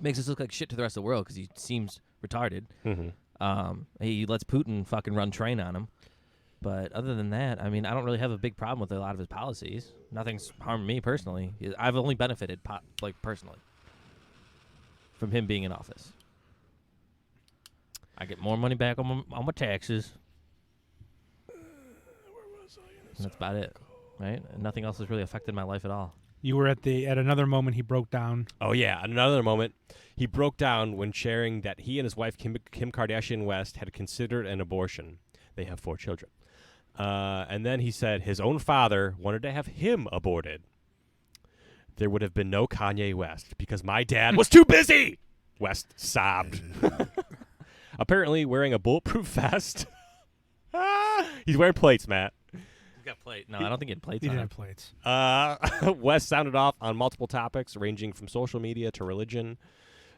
Makes us look like shit to the rest of the world because he seems retarded. Mm-hmm. He lets Putin fucking run train on him. But other than that, I mean, I don't really have a big problem with a lot of his policies. Nothing's harmed me personally. I've only benefited, personally, from him being in office. I get more money back on my taxes. And that's about it, right? And nothing else has really affected my life at all. You were at another moment he broke down. Oh yeah, another moment. He broke down when sharing that he and his wife Kim Kardashian West had considered an abortion. They have 4 children. And then he said his own father wanted to have him aborted. There would have been no Kanye West because my dad was too busy. West sobbed. Apparently wearing a bulletproof vest. He's wearing plates, Matt. He's got plate. No, I don't think he had plates He on didn't him. have plates. West sounded off on multiple topics, ranging from social media to religion,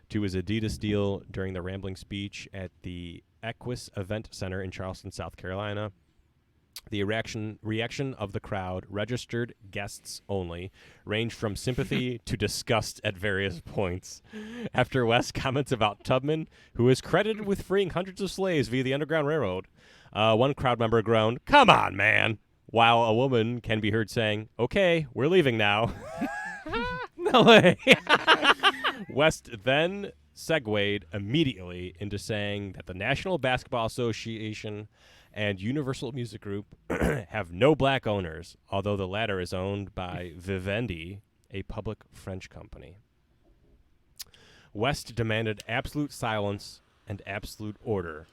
to his Adidas deal during the rambling speech at the Equus Event Center in Charleston, South Carolina. The reaction of the crowd, registered guests only, ranged from sympathy to disgust at various points. After West's comments about Tubman, who is credited with freeing hundreds of slaves via the Underground Railroad, one crowd member groaned, "Come on, man!" While a woman can be heard saying, "Okay, we're leaving now." No way. West then segued immediately into saying that the National Basketball Association and Universal Music Group have no black owners, although the latter is owned by Vivendi, a public French company. West demanded absolute silence and absolute order,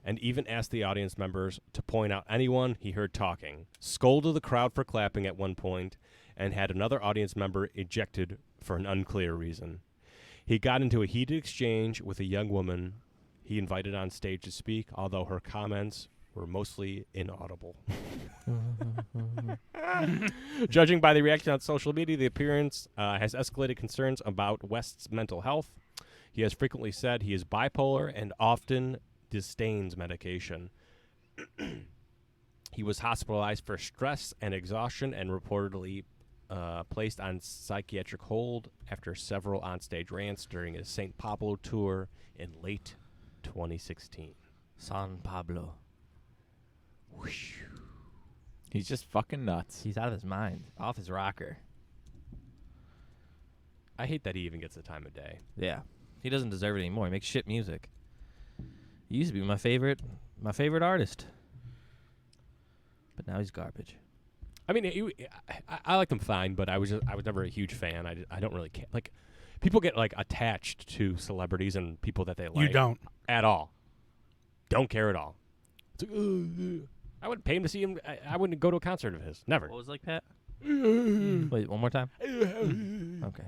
and even asked the audience members to point out anyone he heard talking, scolded the crowd for clapping at one point, and had another audience member ejected for an unclear reason. He got into a heated exchange with a young woman he invited on stage to speak, although her comments were mostly inaudible. Judging by the reaction on social media, the appearance has escalated concerns about West's mental health. He has frequently said he is bipolar and often disdains medication. He was hospitalized for stress and exhaustion and reportedly placed on psychiatric hold after several onstage rants during his St. Pablo tour in late 2016. San Pablo. Whoosh. He's just fucking nuts. He's out of his mind. Off his rocker. I hate that he even gets the time of day. Yeah. He doesn't deserve it anymore. He makes shit music. He used to be my favorite artist. But now he's garbage. I mean, I liked him fine, but I was never a huge fan. I don't really care. Like, people get like attached to celebrities and people that they like. You don't. At all. Don't care at all. It's like, I wouldn't pay him to see him. I wouldn't go to a concert of his. Never. What was it like, Pat? Wait, one more time? Okay.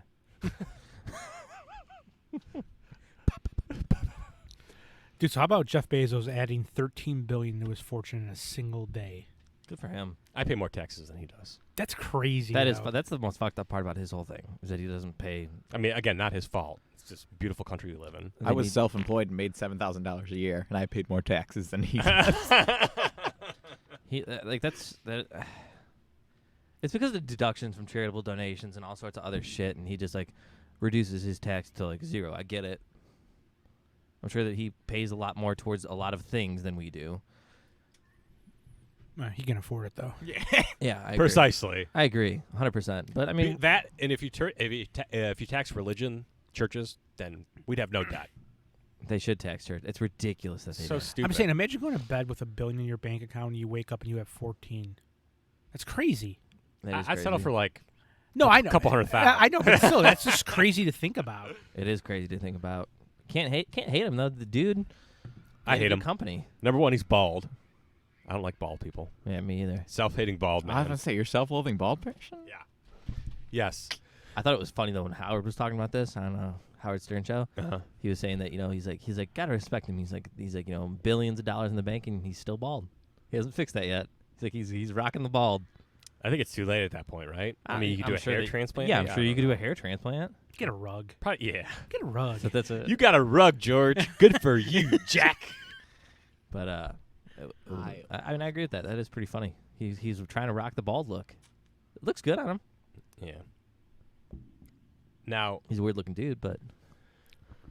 Dude, so how about Jeff Bezos adding $13 billion to his fortune in a single day? Good for him. I pay more taxes than he does. That's crazy. That is though. that's the most fucked up part about his whole thing, is that he doesn't pay. I mean, again, not his fault. It's just a beautiful country we live in. I was self-employed and made $7,000 a year, and I paid more taxes than he does. He that's that. It's because of the deductions from charitable donations and all sorts of other shit, and he just like reduces his tax to like zero. I get it. I'm sure that he pays a lot more towards a lot of things than we do. He can afford it though. Yeah, I agree. Precisely. I agree, 100%. But I mean, that, and if you tax religion, churches, then we'd have no debt. they should tax church. It's ridiculous that they So do. stupid. I'm saying, imagine going to bed with $1 billion in your bank account and you wake up and you have 14. That's crazy. That is I'd settle crazy. for like No, I know. couple $100,000. I know, but still, that's just crazy to think about. It is crazy to think about. Can't hate him though. The dude. I hate good him. Company. Number one, he's bald. I don't like bald people. Yeah, me either. Self-hating bald I was man. going to say, you're self-loathing bald person? Yeah. Yes. I thought it was funny though when Howard was talking about this on Howard Stern show. Uh-huh. He was saying that he's like gotta respect him. He's like billions of dollars in the bank and he's still bald. He hasn't fixed that yet. He's like he's rocking the bald. I think it's too late at that point, right? I mean, you could do I'm a sure hair that- transplant. Yeah, I'm I sure you don't could do know. a hair transplant. Get a rug. Probably, yeah. Get a rug. So that's a You got a rug, George. Good for you, Jack. But I mean I agree with that. That is pretty funny. He's trying to rock the bald look. It looks good on him. Yeah. Now, He's a weird looking dude, but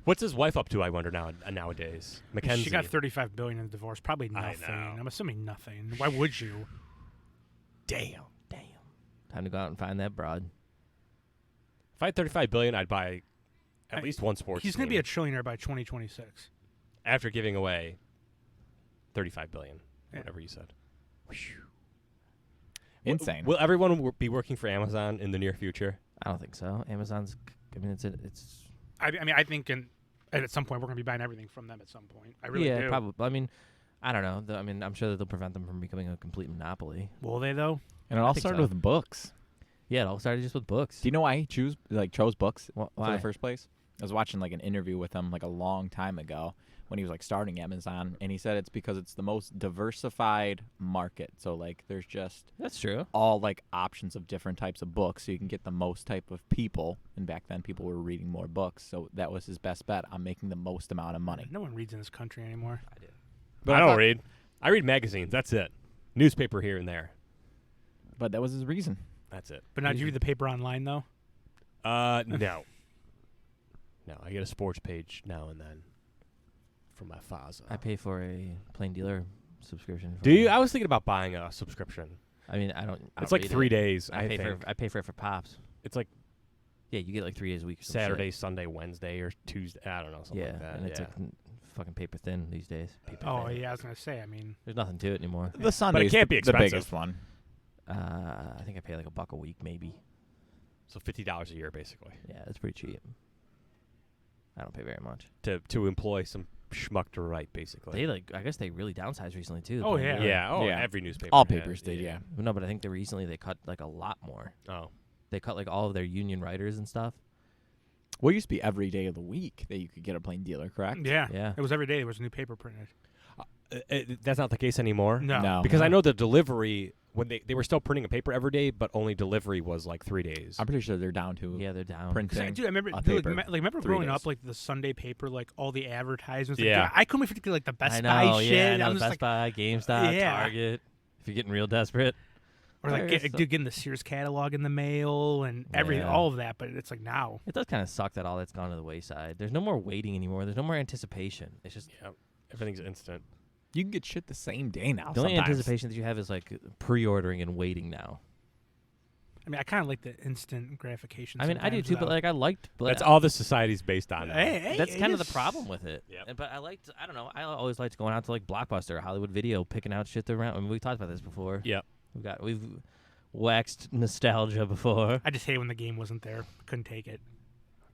what's his wife up to? I wonder nowadays. Mackenzie. She got $35 billion in the divorce. Probably I nothing. know. I'm assuming nothing. Why would you? Damn. time to go out and find that broad. If I had $35 billion, I'd buy at least one sports He's going to be team a trillionaire by 2026. after giving away $35 billion, Yeah. whatever you said. Insane. Will everyone be working for Amazon in the near future? I don't think so. Amazon's. I mean, it's. I mean, I think at some point we're going to be buying everything from them at some point. I really yeah, do. probably. I mean, I don't know. I mean, I'm sure that they'll prevent them from becoming a complete monopoly. Will they, though? And it all think started so. with books. Yeah, it all started just with books. Do you know why he chose books for Why? the first place? I was watching like an interview with him like a long time ago when he was like starting Amazon, and he said it's because it's the most diversified market. So like there's just That's true. all like options of different types of books, so you can get the most type of people. And back then people were reading more books, so that was his best bet on making the most amount of money. No one reads in this country anymore. I do. But I don't thought- read. I read magazines. That's it. Newspaper here and there. But that was his reason. That's it. But now, do you read the paper online, though? No. No, I get a sports page now and then from my father. I pay for a plain dealer subscription. Do you? I was thinking about buying a subscription. I mean, I don't. It's like read 3 it. days, I I pay think. I pay for it for pops. It's like Yeah, you get like 3 days a week. Or some shit. Saturday, Sunday, Wednesday, or Tuesday. I don't know, something Yeah, like that. and it's yeah. like fucking paper thin these days. Paper Oh, thin. yeah, I was going to say, I mean, There's nothing to it anymore. The Sunday can't be the expensive. biggest one. I think I pay like $1 a week, maybe. So $50 a year, basically, Yeah, that's pretty cheap. I don't pay very much. to employ some schmuck to write, basically. I guess they really downsized recently too. Oh, Plain yeah. Dealer. Yeah. Oh, Yeah. every newspaper. All has, papers did, yeah. No, but I think recently they cut like a lot more. Oh. They cut like all of their union writers and stuff. Well, it used to be every day of the week that you could get a plain dealer, correct? yeah. Yeah. It was every day there was a new paper printed. That's not the case anymore. No. No. Because I know the delivery when they were still printing a paper every day, but only delivery was like 3 days. I'm pretty sure they're down to Yeah, they're down. printing. Dude, I remember, a dude, paper, remember 3 growing days. up, like the Sunday paper, like all the advertisements. Like, Yeah. dude, I couldn't wait for it to get like the Best I know, Buy shit. yeah, I know, I'm the just Best like, Buy, GameStop, Yeah. Target. If you're getting real desperate. or like There's dude, getting the Sears catalog in the mail and Yeah. all of that. But it's like now, It does kind of suck that all that's gone to the wayside. There's no more waiting anymore. There's no more anticipation. It's just Yeah, everything's instant. You can get shit the same day now. the only sometimes. anticipation that you have is like pre-ordering and waiting now. I mean, I kind of like the instant gratification. I mean, I do sometimes, too, but though. like I liked. But That's all the society's based on. Now. Hey, That's it kind of the is- problem with it. Yep. But I liked. I don't know. I always liked going out to like Blockbuster, or Hollywood Video, picking out shit around. I mean, we talked about this before. Yep. We've waxed nostalgia before. I just hate when the game wasn't there. Couldn't take it.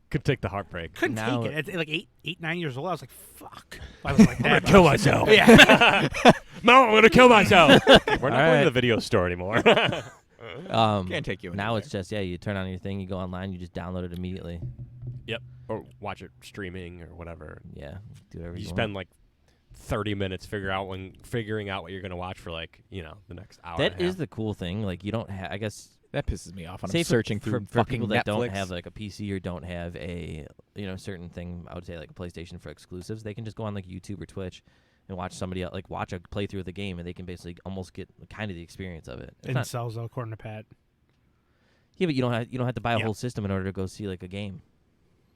Could take the heartbreak. Couldn't Now- take it. At like 9 years old, I was like, "Fuck!" I was like, that. Kill myself. Yeah. No, I'm gonna kill myself. We're not going Alright. to the video store anymore. Can't take you Now anywhere. it's just you turn on your thing, you go online, you just download it immediately. Or watch it streaming or whatever. Yeah, do whatever You you, spend like 30 minutes figuring out what you're gonna watch for like the next hour. That and a half. is the cool thing. Like you don't have. I guess That pisses me off when say I'm searching for, through for fucking people that Netflix. don't have like a PC or don't have a certain thing. I would say like a PlayStation for exclusives. They can just go on like YouTube or Twitch and watch somebody else, like watch a playthrough of the game, and they can basically almost get kind of the experience of it. It's not- Incels, though, according to Pat. yeah, but you don't have to buy a Yeah. whole system in order to go see like a game.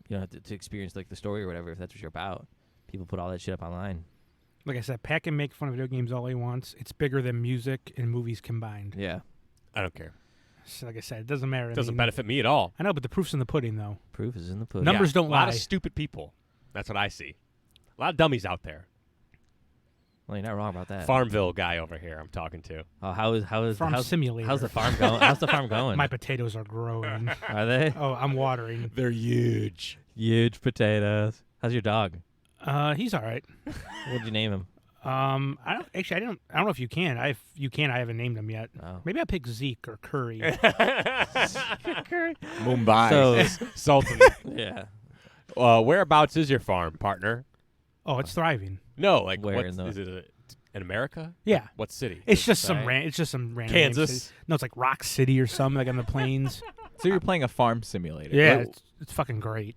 You don't have to experience like the story or whatever if that's what you're about. People put all that shit up online. Like I said, Pat can make fun of video games all he wants. It's bigger than music and movies combined. Yeah, I don't care. So like I said, it doesn't matter. It doesn't benefit me at all. I know, but the proof's in the pudding, though. proof is in the pudding. Numbers don't A lot lie. of stupid people. That's what I see. A lot of dummies out there. Well, you're not wrong about that. Farmville guy over here I'm talking to. Oh, how's Farm how's, Simulator. how's the farm going? How's the farm going? My potatoes are growing. Are they Oh, I'm watering. They're huge. huge potatoes? How's your dog? He's all right. What'd you name him? I don't know if you can. I haven't named him yet. Oh. Maybe I'll pick Zeke or Curry. Mumbai. So Sultan. yeah, Whereabouts is your farm, partner? Oh, it's thriving. No, like Where what's, in the- is it in America? Yeah. What city? It's just some Right. It's just some random name Kansas. city. No, it's like Rock City or something, like on the plains. So you're playing a farm simulator. Yeah, What- it's fucking great.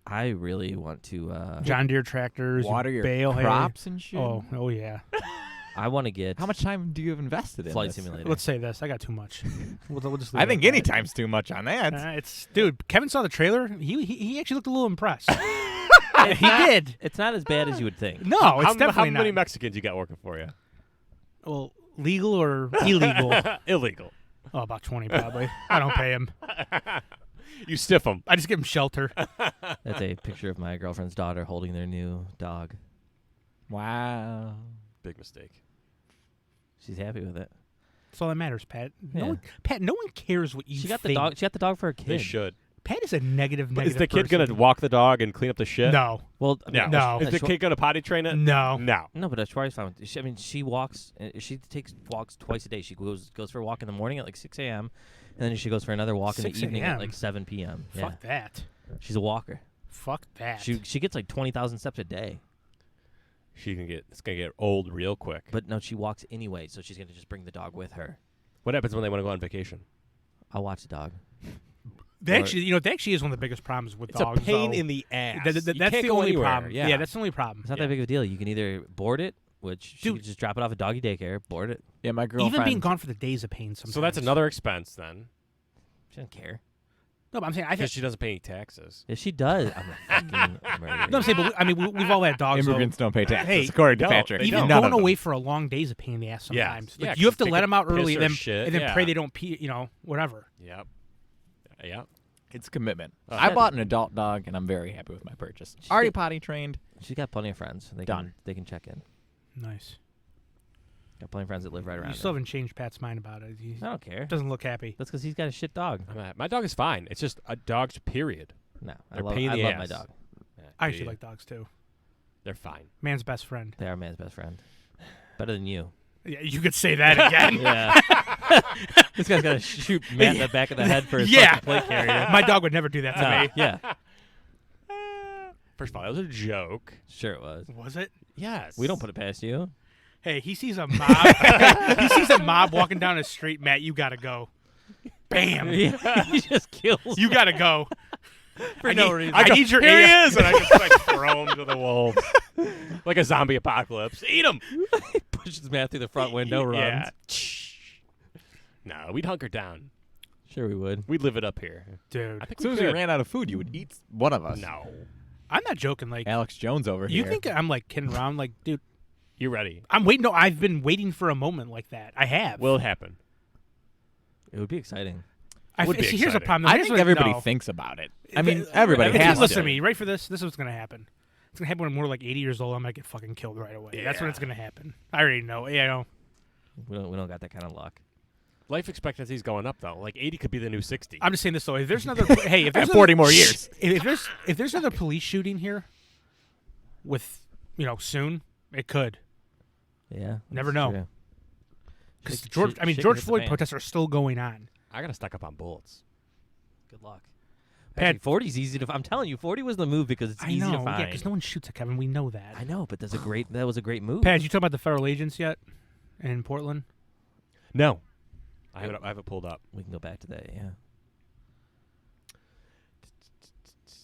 I really want to. John Deere tractors, water your bale hay. crops and shit. Oh yeah. I want to get How much time do you have invested in flight this? simulator. Let's say this. I got too much. We'll just leave I it think at any that. time's too much on that. It's dude. Kevin saw the trailer. He actually looked a little impressed. He did. It's not as bad as you would think. No, how, it's definitely how not. many Mexicans you got working for you? Well, legal or illegal? Illegal. Oh, about 20 probably. I don't pay him. You stiff them. I just give him shelter. That's a picture of my girlfriend's daughter holding their new dog. Wow. Big mistake. She's happy with it. That's all that matters, Pat. Yeah. No one cares what you She got think. the dog. She got the dog for a kid. They should. Pat is a negative. But is the kid person. gonna walk the dog and clean up the shit? No, Well, No. No. Is the kid gonna potty train it? no. No. No, but Ashwari's fine. She walks. She takes walks twice a day. She goes for a walk in the morning at like 6 a.m. and then she goes for another walk in the 6 evening at a.m.? like 7 p.m. Yeah, Fuck that. she's a walker. Fuck that. She gets like 20,000 steps a day. It's gonna get old real quick. But no, she walks anyway, so she's gonna just bring the dog with her. What happens when they want to go on vacation? I'll watch the dog. That actually is one of the biggest problems with It's dogs. a pain though. in the ass. Th- th- You that's can't the go only anywhere. problem. Yeah. That's the only problem. It's not Yeah. that big of a deal. You can either board it, which she Dude. can just drop it off at doggy daycare, board it. Yeah, my girlfriend. Even being gone for the days of pain sometimes. So that's another expense then, She doesn't care. No, but I'm saying I because think. she doesn't pay any taxes. If she does, I'm gonna fucking murder No, I'm saying, but we've all had dogs. though. Immigrants don't pay taxes, Hey, according to no, Patrick. they Even don't. None going of them. away for a long day is a pain in the ass Yeah. sometimes. Yeah, Like, you have 'cause to they let could them out early, piss or and then, shit, and then yeah. pray they don't pee. Whatever. Yep. Yep. It's commitment. Uh, I bought an adult dog, and I'm very happy with my purchase. Already potty trained. She's got plenty of friends. Done. They can check in. Nice. Got plenty of friends that live right around. You still haven't changed Pat's mind about it. He I don't care. doesn't look happy. That's because he's got a shit dog. My dog is fine. It's just a dog's period. No, I They're love, pain in I the love my ass. dog. Yeah, I do actually you? like dogs too. They're fine. Man's best friend. They are man's best friend. Better than you. Yeah, you could say that again. Yeah. This guy's got to shoot Matt in the back of the head for his Yeah. fucking plate carrier. My dog would never do that to No, me. yeah. First of all, that was a joke. Sure it was. Was it? Yes. We don't put it past you. Hey, he sees a mob. He sees a mob walking down a street. Matt, you gotta go. Bam. Yeah, he just kills. You gotta go. for no reason. I need your Here he AF is, and I just like throw him to the wolves, like a zombie apocalypse. Eat him. He pushes Matt through the front window, runs. Yeah. No, we'd hunker down. Sure, we would. We'd live it up here. Dude. I think As soon we as we could. ran out of food, you would eat one of us. No, I'm not joking. Like, Alex Jones over you here. think I'm like kidding around? Like, dude, you ready? I'm waiting. No, I've been waiting for a moment like that. I have. Will it happen? It would be exciting. would be see, here's the exciting. problem. I Here's think what- everybody no. thinks about it. I mean, everybody If you has listen to. to me. Right for this. This is what's gonna happen. It's gonna happen when we're like 80 years old. I'm gonna get fucking killed right away. That's when Yeah. it's gonna happen. I already know. Yeah, I know. We don't got that kind of luck. Life expectancy is going up though. Like 80 could be the new 60. I'm just saying this though. If there's another, hey, if there's 40 another- more years. if there's another police shooting here, with soon, it could. Yeah. Never that's know. true. Because Shit- George, shit- I mean, shit George hit the Floyd fan. protests are still going on. I gotta stock up on bullets. Good luck. Pat- Actually, 40's easy to. I'm telling you, 40 was the move because it's I easy know, to find. yeah, because no one shoots at Kevin. We know that. I know, but that was a great move. Pat, did you talk about the federal agents yet in Portland? No, I have it pulled up. We can go back to that. Yeah.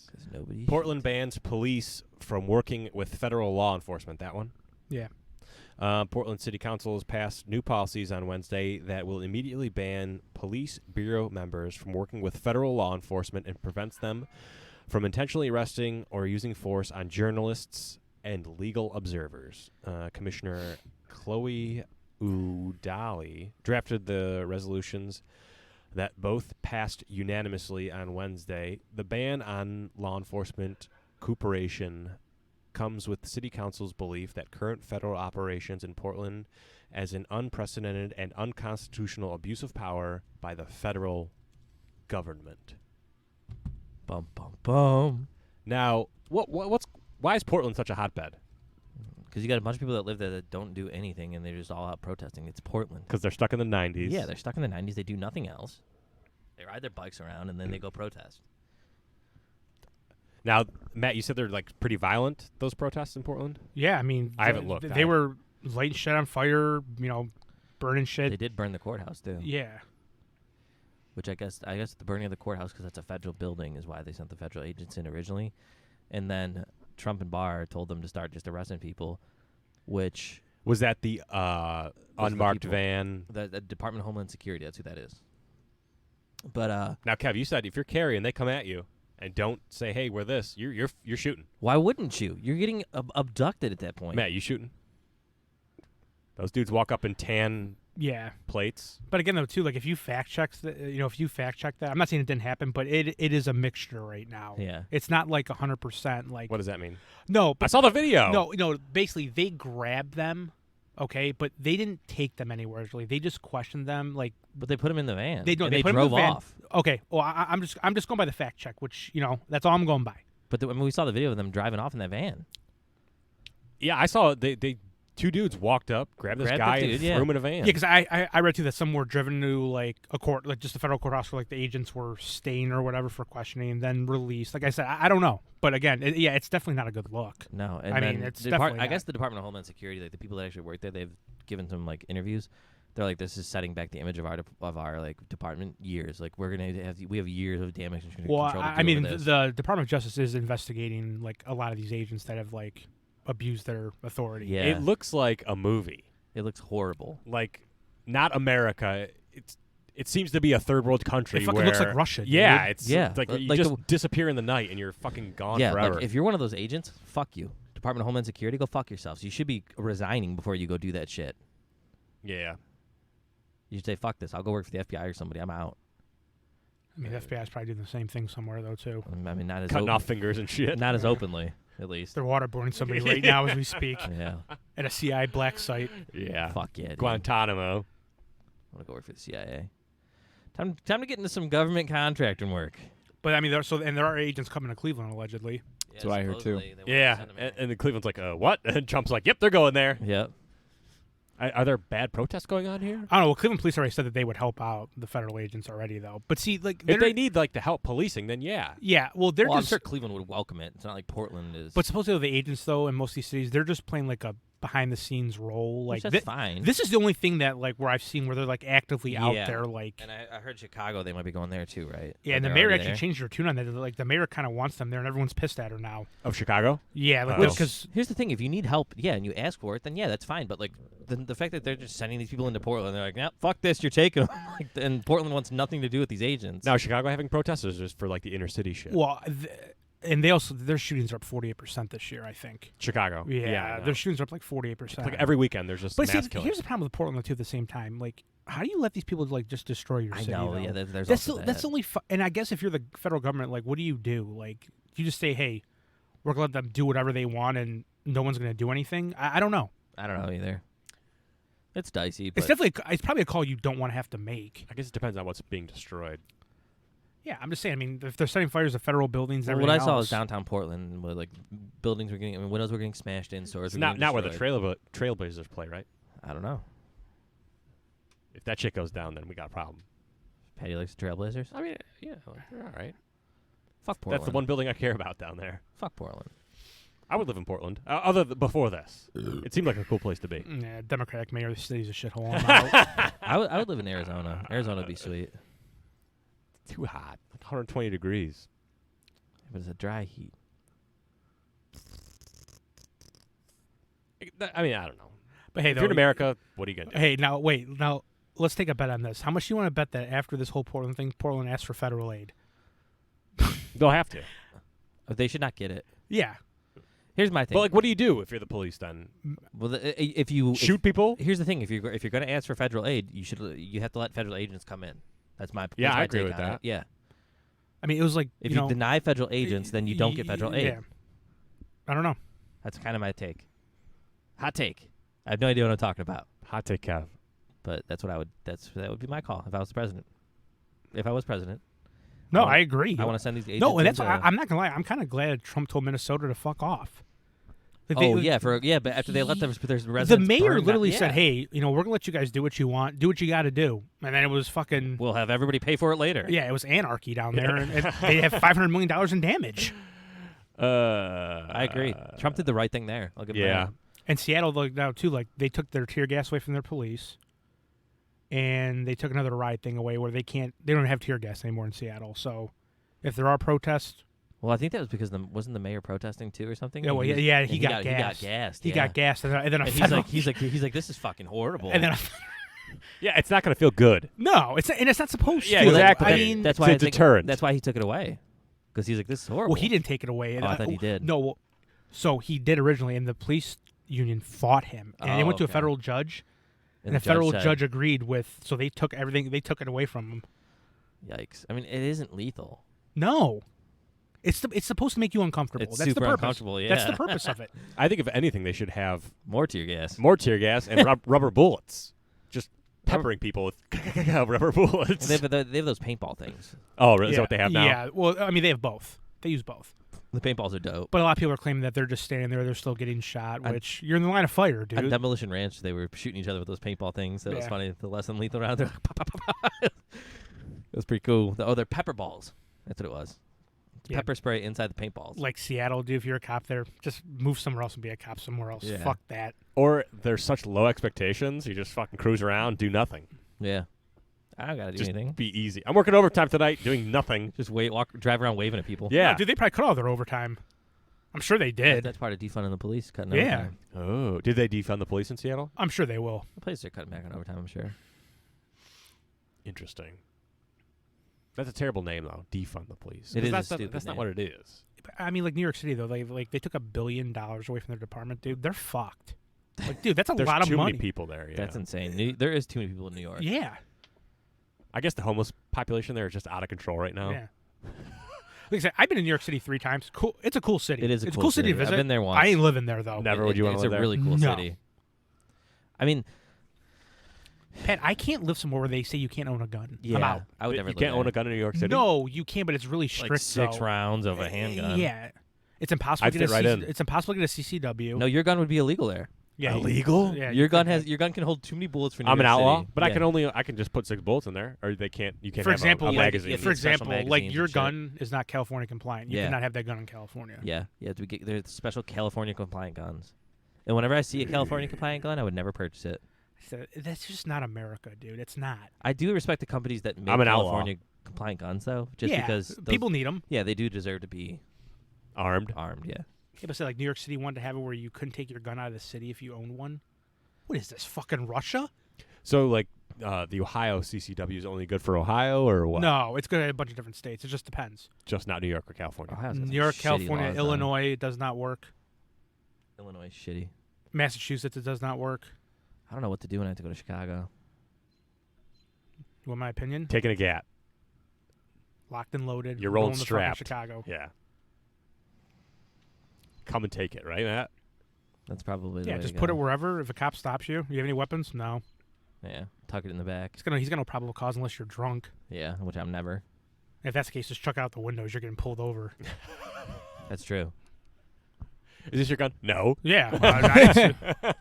Because nobody. Portland bans police from working with federal law enforcement. That one. Yeah. Portland City Council has passed new policies on Wednesday that will immediately ban police bureau members from working with federal law enforcement and prevents them from intentionally arresting or using force on journalists and legal observers. Commissioner Chloe Udali drafted the resolutions that both passed unanimously on Wednesday. The ban on law enforcement cooperation comes with the City Council's belief that current federal operations in Portland as an unprecedented and unconstitutional abuse of power by the federal government. Bum bum bum. Now, why is Portland such a hotbed? Because you got a bunch of people that live there that don't do anything and they're just all out protesting. It's Portland. Because they're stuck in the 90s. Yeah, they're stuck in the 90s. They do nothing else. They ride their bikes around and then they go protest. Now, Matt, you said they're like pretty violent, those protests in Portland? Yeah, I mean, I haven't looked. They were lighting shit on fire, burning shit. They did burn the courthouse too. Yeah. Which I guess the burning of the courthouse because that's a federal building is why they sent the federal agents in originally, and then Trump and Barr told them to start just arresting people, which Was that the unmarked people. van? the Department of Homeland Security, that's who that is. But Now, Kev, you said if you're carrying, they come at you and don't say, "Hey, we're this." You're shooting. why wouldn't you? You're getting abducted at that point. Matt, you shooting? Those dudes walk up in tan Yeah. plates. But again, though, too, like if you fact check that, I'm not saying it didn't happen, but it is a mixture right now. Yeah. It's not like 100%. Like What does that mean? no, I but saw the video. no. Basically, they grabbed them, okay, but they didn't take them anywhere. Really, they just questioned them. Like But they put him in the van. they and put they them in drove the van. off. Okay, well, I'm just going by the fact check, which that's all I'm going by. But we saw the video of them driving off in that van. Yeah, I saw they two dudes walked up, grabbed this Grabbed the guy, dude, and yeah. threw him in a van. Yeah, because I read too that some were driven to like a court, like just a federal courthouse where like the agents were staying or whatever for questioning, and then released. Like I said, I don't know, but again, it's definitely not a good look. No, and I mean, then it's the definitely I guess not. the Department of Homeland Security, like the people that actually work there, they've given some like interviews. They're like, this is setting back the image of our like department years. Like we have years of damage control. Well, to I do mean, over this. the Department of Justice is investigating like a lot of these agents that have like abused their authority. yeah, It looks like a movie. it looks horrible. Like not America. It seems to be a third world country. It fucking where, looks like Russia, dude. Yeah, it's Yeah, like you like just the- disappear in the night and you're fucking gone Yeah, forever. like if you're one of those agents, fuck you. Department of Homeland Security, go fuck yourselves. You should be resigning before you go do that shit. yeah. You should say, fuck this. I'll go work for the FBI or somebody. I'm out. I mean, the FBI is probably doing the same thing somewhere though too. I mean, not as Cutting open, off fingers and shit. not as openly, at least. They're waterboarding somebody right now as we speak Yeah. at a CI black site. Yeah. Fuck yeah. Dude. Guantanamo. I want to go work for the CIA. Time to get into some government contracting work. But I mean, there are agents coming to Cleveland allegedly. That's what I heard, too. Yeah. And the Cleveland's like, what? And Trump's like, yep, they're going there. Yep. Are there bad protests going on here? I don't know. Well, Cleveland police already said that they would help out the federal agents already, though. But see, like, If they need like the help policing, then yeah. yeah, well, they're Well, I'm just. sure Cleveland would welcome it. It's not like Portland is. But supposedly the agents, though, in most of these cities, they're just playing like a behind the scenes role. Like Which that's fine. this is the only thing that like where I've seen where they're like actively out Yeah. there. Like And I heard Chicago, they might be going there too, right? yeah, Or and the they're mayor already actually there? changed their tune on that. Like the mayor kind of wants them there, and everyone's pissed at her now. Of Chicago? Yeah, like Oh. because Here's the thing: if you need help, yeah, and you ask for it, then yeah, that's fine. But like the fact that they're just sending these people into Portland, they're like, "Nah, fuck this, you're taking them." Like, and Portland wants nothing to do with these agents. Now, is Chicago having protesters just for like the inner city shit? well, and they also their shootings are up 48% this year. I think. Chicago. Yeah, I know. their shootings are up like 48%. Like every weekend, there's just But see, mass killing. here's the problem with Portland too. At the same time, like, how do you let these people like just destroy your I city? know, though? yeah, there's that's also that's that. only. And I guess if you're the federal government, like, what do you do? Like, you just say, "Hey, we're gonna let them do whatever they want, and no one's gonna do anything." I don't know. I don't know either. It's dicey, It's but definitely. It's probably a call you don't want to have to make. I guess it depends on what's being destroyed. Yeah, I'm just saying. I mean, if they're setting fires to federal buildings, and what I everything saw was else, downtown Portland, where like buildings were getting, windows were getting smashed in, stores It's were not getting not where the destroyed. Trailblazers play, right? I don't know. If that shit goes down, then we got a problem. Patty likes the Trailblazers. I mean, yeah, they're all right. Fuck Portland. That's the one building I care about down there. Fuck Portland. I would live in Portland. Before this, it seemed like a cool place to be. yeah, Democratic mayor of the city's a shithole. I'm out. I would live in Arizona. Arizona would be sweet, Too hot, like 120 degrees. but it's a dry heat. I mean, I don't know. But hey, If though, you're in America, what are you gonna do? Hey, now wait. Now let's take a bet on this. How much do you want to bet that after this whole Portland thing, Portland asks for federal aid? They'll have to. They should not get it. Yeah. Here's my thing. But like, what do you do if you're the police then? well, if you Shoot people? here's the thing: if you're going to ask for federal aid, you have to let federal agents come in. That's my Yeah, that's my I agree take with on it. that. Yeah, I mean, it was like if you you know, deny federal agents, then you don't get federal aid. Yeah. I don't know. That's kind of my take. Hot take. I have no idea what I'm talking about, Hot take, Kev. but that's what I would. That would be my call if I was the president. If I was president, No, I want- I agree. I want to send these agents. No, and that's into- why I'm not gonna lie. I'm kind of glad Trump told Minnesota to fuck off. Like, Oh yeah, but after they let their the residents, mayor burn literally that, said, yeah. "Hey, you know, we're gonna let you guys do what you want, do what you got to do," and then it was fucking We'll have everybody pay for it later. yeah, it was anarchy down there, and they have $500 million in damage. I agree. Trump did the right thing there. I'll give him Yeah. that. And Seattle, like now too, like they took their tear gas away from their police, and they took another riot thing away where they don't have tear gas anymore in Seattle. So, if there are protests, Well, I think that was because wasn't the mayor protesting too or something? yeah, well, And yeah, and he got He got gassed. gassed. He yeah. got gassed, and then a And federal, he's like, this is fucking horrible. and then Yeah, it's not gonna feel good. no, it's not supposed Yeah, to. exactly. I mean, that's it's why a I think deterrent. that's why he took it away, because he's like, this is horrible. well, he didn't take it away. Oh, I thought he did. No, well, so he did originally, and the police union fought him, and they Oh, went to a okay. federal judge, and the the federal said, judge agreed with. So they took everything. They took it away from him. Yikes! I mean, it isn't lethal. No, it's supposed to make you uncomfortable. It's That's super the purpose. uncomfortable. Yeah, That's the purpose of it. I think if anything, they should have More tear gas. more tear gas and rubber bullets. Just peppering people with rubber bullets. They have those paintball things. Oh, really? Is that what they have now? Yeah. Well, I mean, they have both. They use both. The paintballs are dope. But a lot of people are claiming that they're just standing there. They're still getting shot, I- which you're in the line of fire, dude. On Demolition Ranch, they were shooting each other with those paintball things. That was Yeah. funny. The less than lethal round. They're like, pop, pop, pop, pop. It was pretty cool. They're pepper balls. That's what it was. Yeah. Pepper spray inside the paintballs. Like Seattle, dude. If you're a cop there, just move somewhere else and be a cop somewhere else. Yeah. Fuck that. Or there's such low expectations, you just fucking cruise around, do nothing. Yeah. I don't gotta do Just anything. be easy. I'm working overtime tonight, doing nothing. Just drive around waving at people. Yeah. No, dude, they probably cut all their overtime. I'm sure they did. That's part of defunding the police, cutting Yeah. overtime. Oh, did they defund the police in Seattle? I'm sure they will. The police are cutting back on overtime, I'm sure. Interesting. That's a terrible name, though. Defund the police. It 'Cause is a that's stupid That's not name. what it is. I mean, like New York City though, they took $1 billion away from their department, dude. They're fucked. Like, dude, that's a There's lot of too money. many people there. Yeah. That's insane. There is too many people in New York. Yeah. I guess the homeless population there is just out of control right now. Yeah. Like I said, I've been in New York City 3 times. Cool. It's a cool city. It is a it's cool city to city. visit. I've been there once. I ain't living there though. Never would you want to live It's there. a really cool No. city. I mean, Pat, I can't live somewhere where they say you can't own a gun. yeah, I'm out. I would You never live can't there. own a gun in New York City? No, you can, but it's really strict. Like 6 though. rounds of a handgun. Yeah. It's impossible I'd to get fit right in. It's impossible to get a CCW. No, your gun would be illegal there. Yeah, Illegal? Yeah, Your you gun couldn't. your gun can hold too many bullets for New I'm an York outlaw, City. but Yeah. I can just put 6 bullets in there, or you can't For have example, a like, magazine. yeah, for special example, like magazines your and shit. gun is not California compliant. You Yeah. cannot have that gun in California. Yeah, there's special California compliant guns. And whenever I see a California compliant gun, I would never purchase it. So that's just not America, dude. It's not. I do respect the companies that make I'm an outlaw. California compliant guns, though, just yeah, because those, people need them. Yeah, they do deserve to be Armed. armed. Yeah. Yeah, but say like New York City wanted to have it where you couldn't take your gun out of the city if you owned one. What is this, fucking Russia? So, like, the Ohio CCW is only good for Ohio or what? No, it's good at a bunch of different states. It just depends. Just not New York or California. Ohio's got some New York, shitty California, laws, though. Illinois, it does not work. Illinois is shitty. Massachusetts, it does not work. I don't know what to do when I have to go to Chicago. You want my opinion? Taking a Gat. Locked and loaded. You're we're rolling going to fucking strapped. Chicago. Yeah. Come and take it, right, Matt? That's probably the Yeah, way just to put it go. wherever. If a cop stops you, you have any weapons? No. Yeah, tuck it in the back. He's got no probable cause unless you're drunk. Yeah, which I'm never. If that's the case, just chuck it out the windows. You're getting pulled over. That's true. Is this your gun? No. Yeah.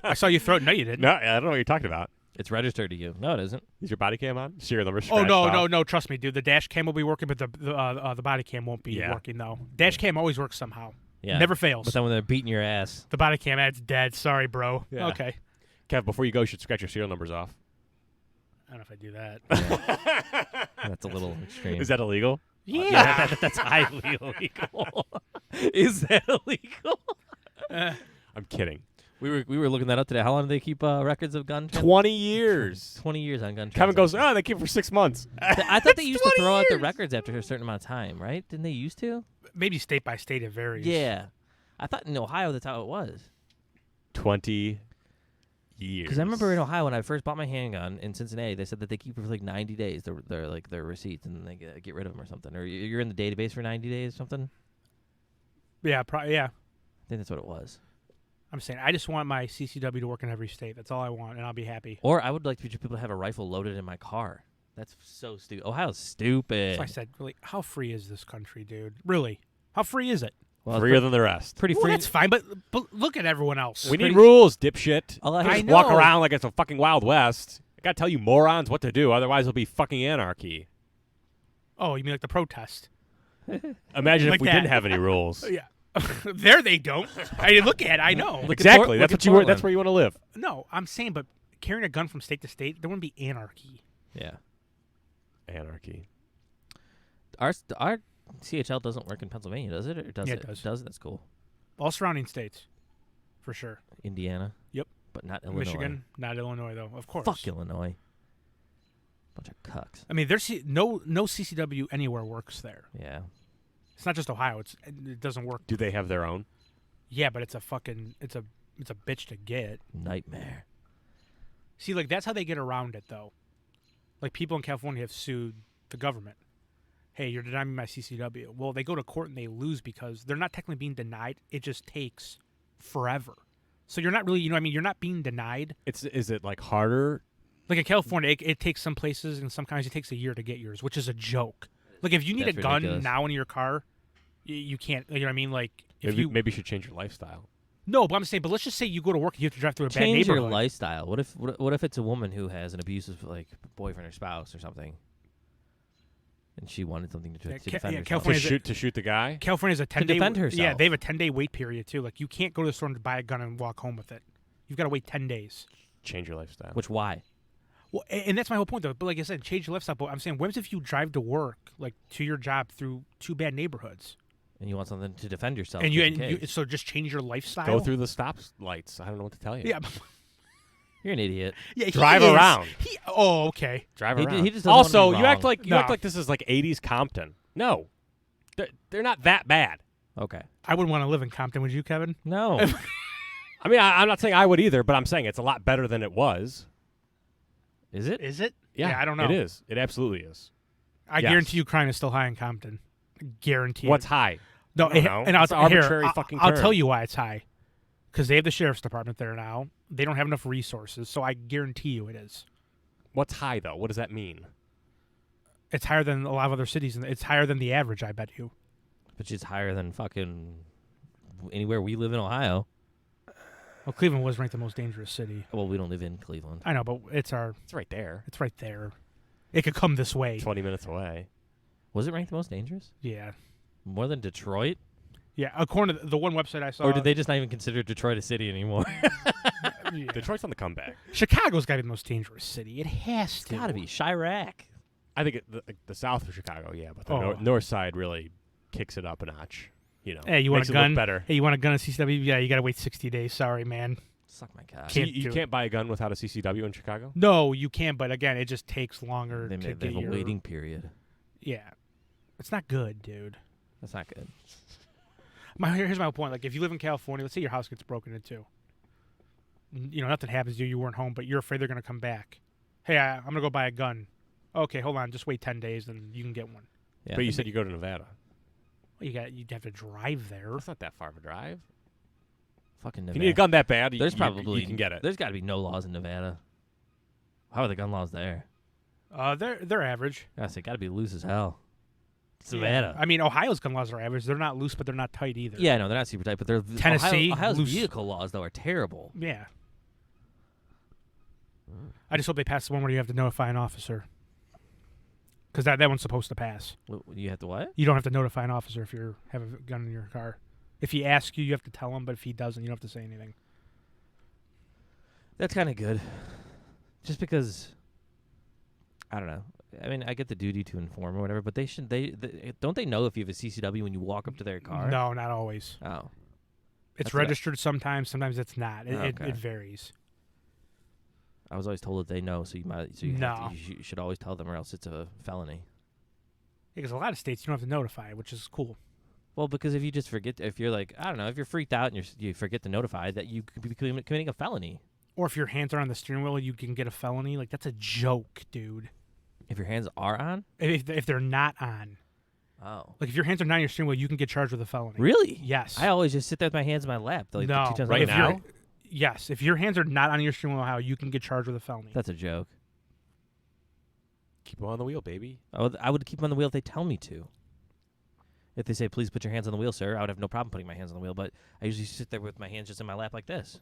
I saw you throw it. No, you didn't. No, I don't know what you're talking about. It's registered to you. No, it isn't. Is your body cam on? Serial number Oh scratched no, off? no. Trust me, dude. The dash cam will be working, but the body cam won't be Yeah. working though. Dash cam always works somehow. Yeah. Never fails. But then when they're beating your ass, The body cam ad's dead. Sorry, bro. Yeah. Okay. Kev, before you go, you should scratch your serial numbers off. I don't know if I do that. that's a little extreme. Is that illegal? Yeah. That's highly illegal. Is that illegal? I'm kidding. We were looking that up today. How long do they keep records of gun? 20 years. 20 years on gun. Kevin goes, transactions. they keep it for 6 months. I thought they used to 20 throw out the years. records after a certain amount of time, right? Didn't they used to? Maybe state by state it varies. Yeah. I thought in Ohio that's how it was. 20 years. Because I remember in Ohio when I first bought my handgun in Cincinnati, they said that they keep it for like 90 days. Their receipts, and then they get rid of them or something. Or you're in the database for 90 days or something. Yeah. Yeah. I think that's what it was. I'm saying I just want my CCW to work in every state. That's all I want, and I'll be happy. Or I would like people to have a rifle loaded in my car. That's so stupid. Ohio's stupid. So I said, really, how free is this country, dude? Really? How free is it? Well, it's Freer than the rest. pretty Well, free. that's fine, but look at everyone else. We need rules, dipshit. All I You hear- just I walk know. around like it's a fucking Wild West. I gotta tell you morons what to do, otherwise it'll be fucking anarchy. Oh, you mean like the protest? Imagine Like if we that. didn't have any rules. Yeah. There they don't. I look at it, I know. Look at Exactly. Look That's at what you were. That's Portland. where you want to live. No, I'm saying, but carrying a gun from state to state, there wouldn't be anarchy. Yeah. Anarchy. Our CHL doesn't work in Pennsylvania, does it? Or does Yeah, it? it does. Does it? That's cool. All surrounding states, for sure. Indiana. Yep. But not Illinois. Michigan, not Illinois, though, of course. Fuck Illinois. Bunch of cucks. I mean, there's no CCW anywhere works there. Yeah. It's not just Ohio. It doesn't work. Do they have their own? Yeah, but it's a bitch to get. Nightmare. See, like that's how they get around it, though. Like people in California have sued the government. Hey, you're denying me my CCW. Well, they go to court and they lose because they're not technically being denied. It just takes forever. So you're not really, you know what I mean? You're not being denied. Is it like harder? Like in California, it takes some places and some kinds it takes a year to get yours, which is a joke. Like if you need That's a gun ridiculous. now in your car, you can't. You know what I mean? Like if Maybe you should change your lifestyle. no, but I'm saying, but let's just say you go to work and you have to drive through a bad Change neighborhood. your lifestyle. What if it's a woman who has an abusive like boyfriend or spouse or something, and she wanted something to Yeah, defend yeah, herself? California- To shoot the guy. California's a 10-day defend Yeah, herself. they have a 10-day wait period too. Like you can't go to the store and buy a gun and walk home with it. You've got to wait 10 days. Change your lifestyle. Which why? Well, and that's my whole point though. But like I said, change your lifestyle. But I'm saying, what if you drive to work, like to your job through two bad neighborhoods, And you want something to defend yourself? and just in you case. so just change your lifestyle. Go through the stop lights. I don't know what to tell you. Yeah, You're an idiot. yeah. he Drive is. around. Oh, okay. Drive He around. just doesn't wanna Also, be you act wrong. like No. this is like 80s Compton. No, they're not that bad. Okay. I wouldn't want to live in Compton. Would you, Kevin? No. I mean, I'm not saying I would either, but I'm saying it's a lot better than it was. Is it? Is it? Yeah, I don't know. It is. It absolutely is. I Yes. guarantee you, crime is still high in Compton. I guarantee. What's it. high? No, I don't know. and I'll It's an arbitrary here, fucking I'll term. tell you why it's high. Because they have the sheriff's department there now. They don't have enough resources, so I guarantee you it is. What's high though? What does that mean? It's higher than a lot of other cities, and it's higher than the average. I bet you. Which is higher than fucking anywhere we live in Ohio. Well, Cleveland was ranked the most dangerous city. Well, we don't live in Cleveland. I know, but it's It's right there. there. It could come this way. 20 minutes away. Was it ranked the most dangerous? Yeah. More than Detroit? Yeah, according to the one website I saw. Or did they just not even consider Detroit a city anymore? Yeah. Detroit's on the comeback. Chicago's got to be the most dangerous city. It has It's to. got to be Chirac. I think the south of Chicago, yeah, but the Oh. north side really kicks it up a notch. You know, Hey, you want makes a it look gun? better. Hey, you want a gun at CCW? Yeah, you got to wait 60 days. Sorry, man. Suck my cock. So Can't you do it. can't buy a gun without a CCW in Chicago? No, you can, but again, it just takes longer They to have get a your. waiting period. Yeah, it's not good, dude. That's not good. Here's my point. Like, if you live in California, let's say your house gets broken into. You know, nothing happens to you. You weren't home, but you're afraid they're gonna come back. Hey, I'm gonna go buy a gun. Okay, hold on. Just wait 10 days, and you can get one. Yeah. But you said you go to Nevada. Well, you'd have to drive there. That's not that far of a drive. Fucking If Nevada. you need a gun that bad, There's you probably can get it. There's got to be no laws in Nevada. How are the gun laws there? They're average. I say, got to be loose as hell. It's Yeah. Nevada. I mean, Ohio's gun laws are average. They're not loose, but they're not tight either. Yeah, no, they're not super tight, but they're Tennessee, Ohio's loose. vehicle laws though are terrible. Yeah. I just hope they pass the one where you have to notify an officer. Because that one's supposed to pass. You have to what? You don't have to notify an officer if you have a gun in your car. If he asks you, you have to tell him, but if he doesn't, you don't have to say anything. That's kind of good. Just because, I don't know. I mean, I get the duty to inform or whatever, but they should. Don't they know if you have a CCW when you walk up to their car? No, not always. Oh, It's That's what I- registered sometimes. Sometimes it's not. Okay. It varies. I was always told that they know, so you might. So No. you should always tell them, or else it's a felony. Because a lot of states you don't have to notify, which is cool. Well, because if you just forget, if you're like, I don't know, if you're freaked out and you forget to notify, that you could be committing a felony. Or if your hands are on the steering wheel, you can get a felony. Like, that's a joke, dude. If your hands are on. If they're not on. Oh. Like, if your hands are not on your steering wheel, you can get charged with a felony. Really? Yes. I always just sit there with my hands in my lap. Like, No. 2 times Right a If day. you're- now? Yes. If your hands are not on your steering wheel, you can get charged with a felony. That's a joke. Keep them on the wheel, baby. I would keep them on the wheel if they tell me to. If they say, please put your hands on the wheel, sir, I would have no problem putting my hands on the wheel, but I usually sit there with my hands just in my lap like this.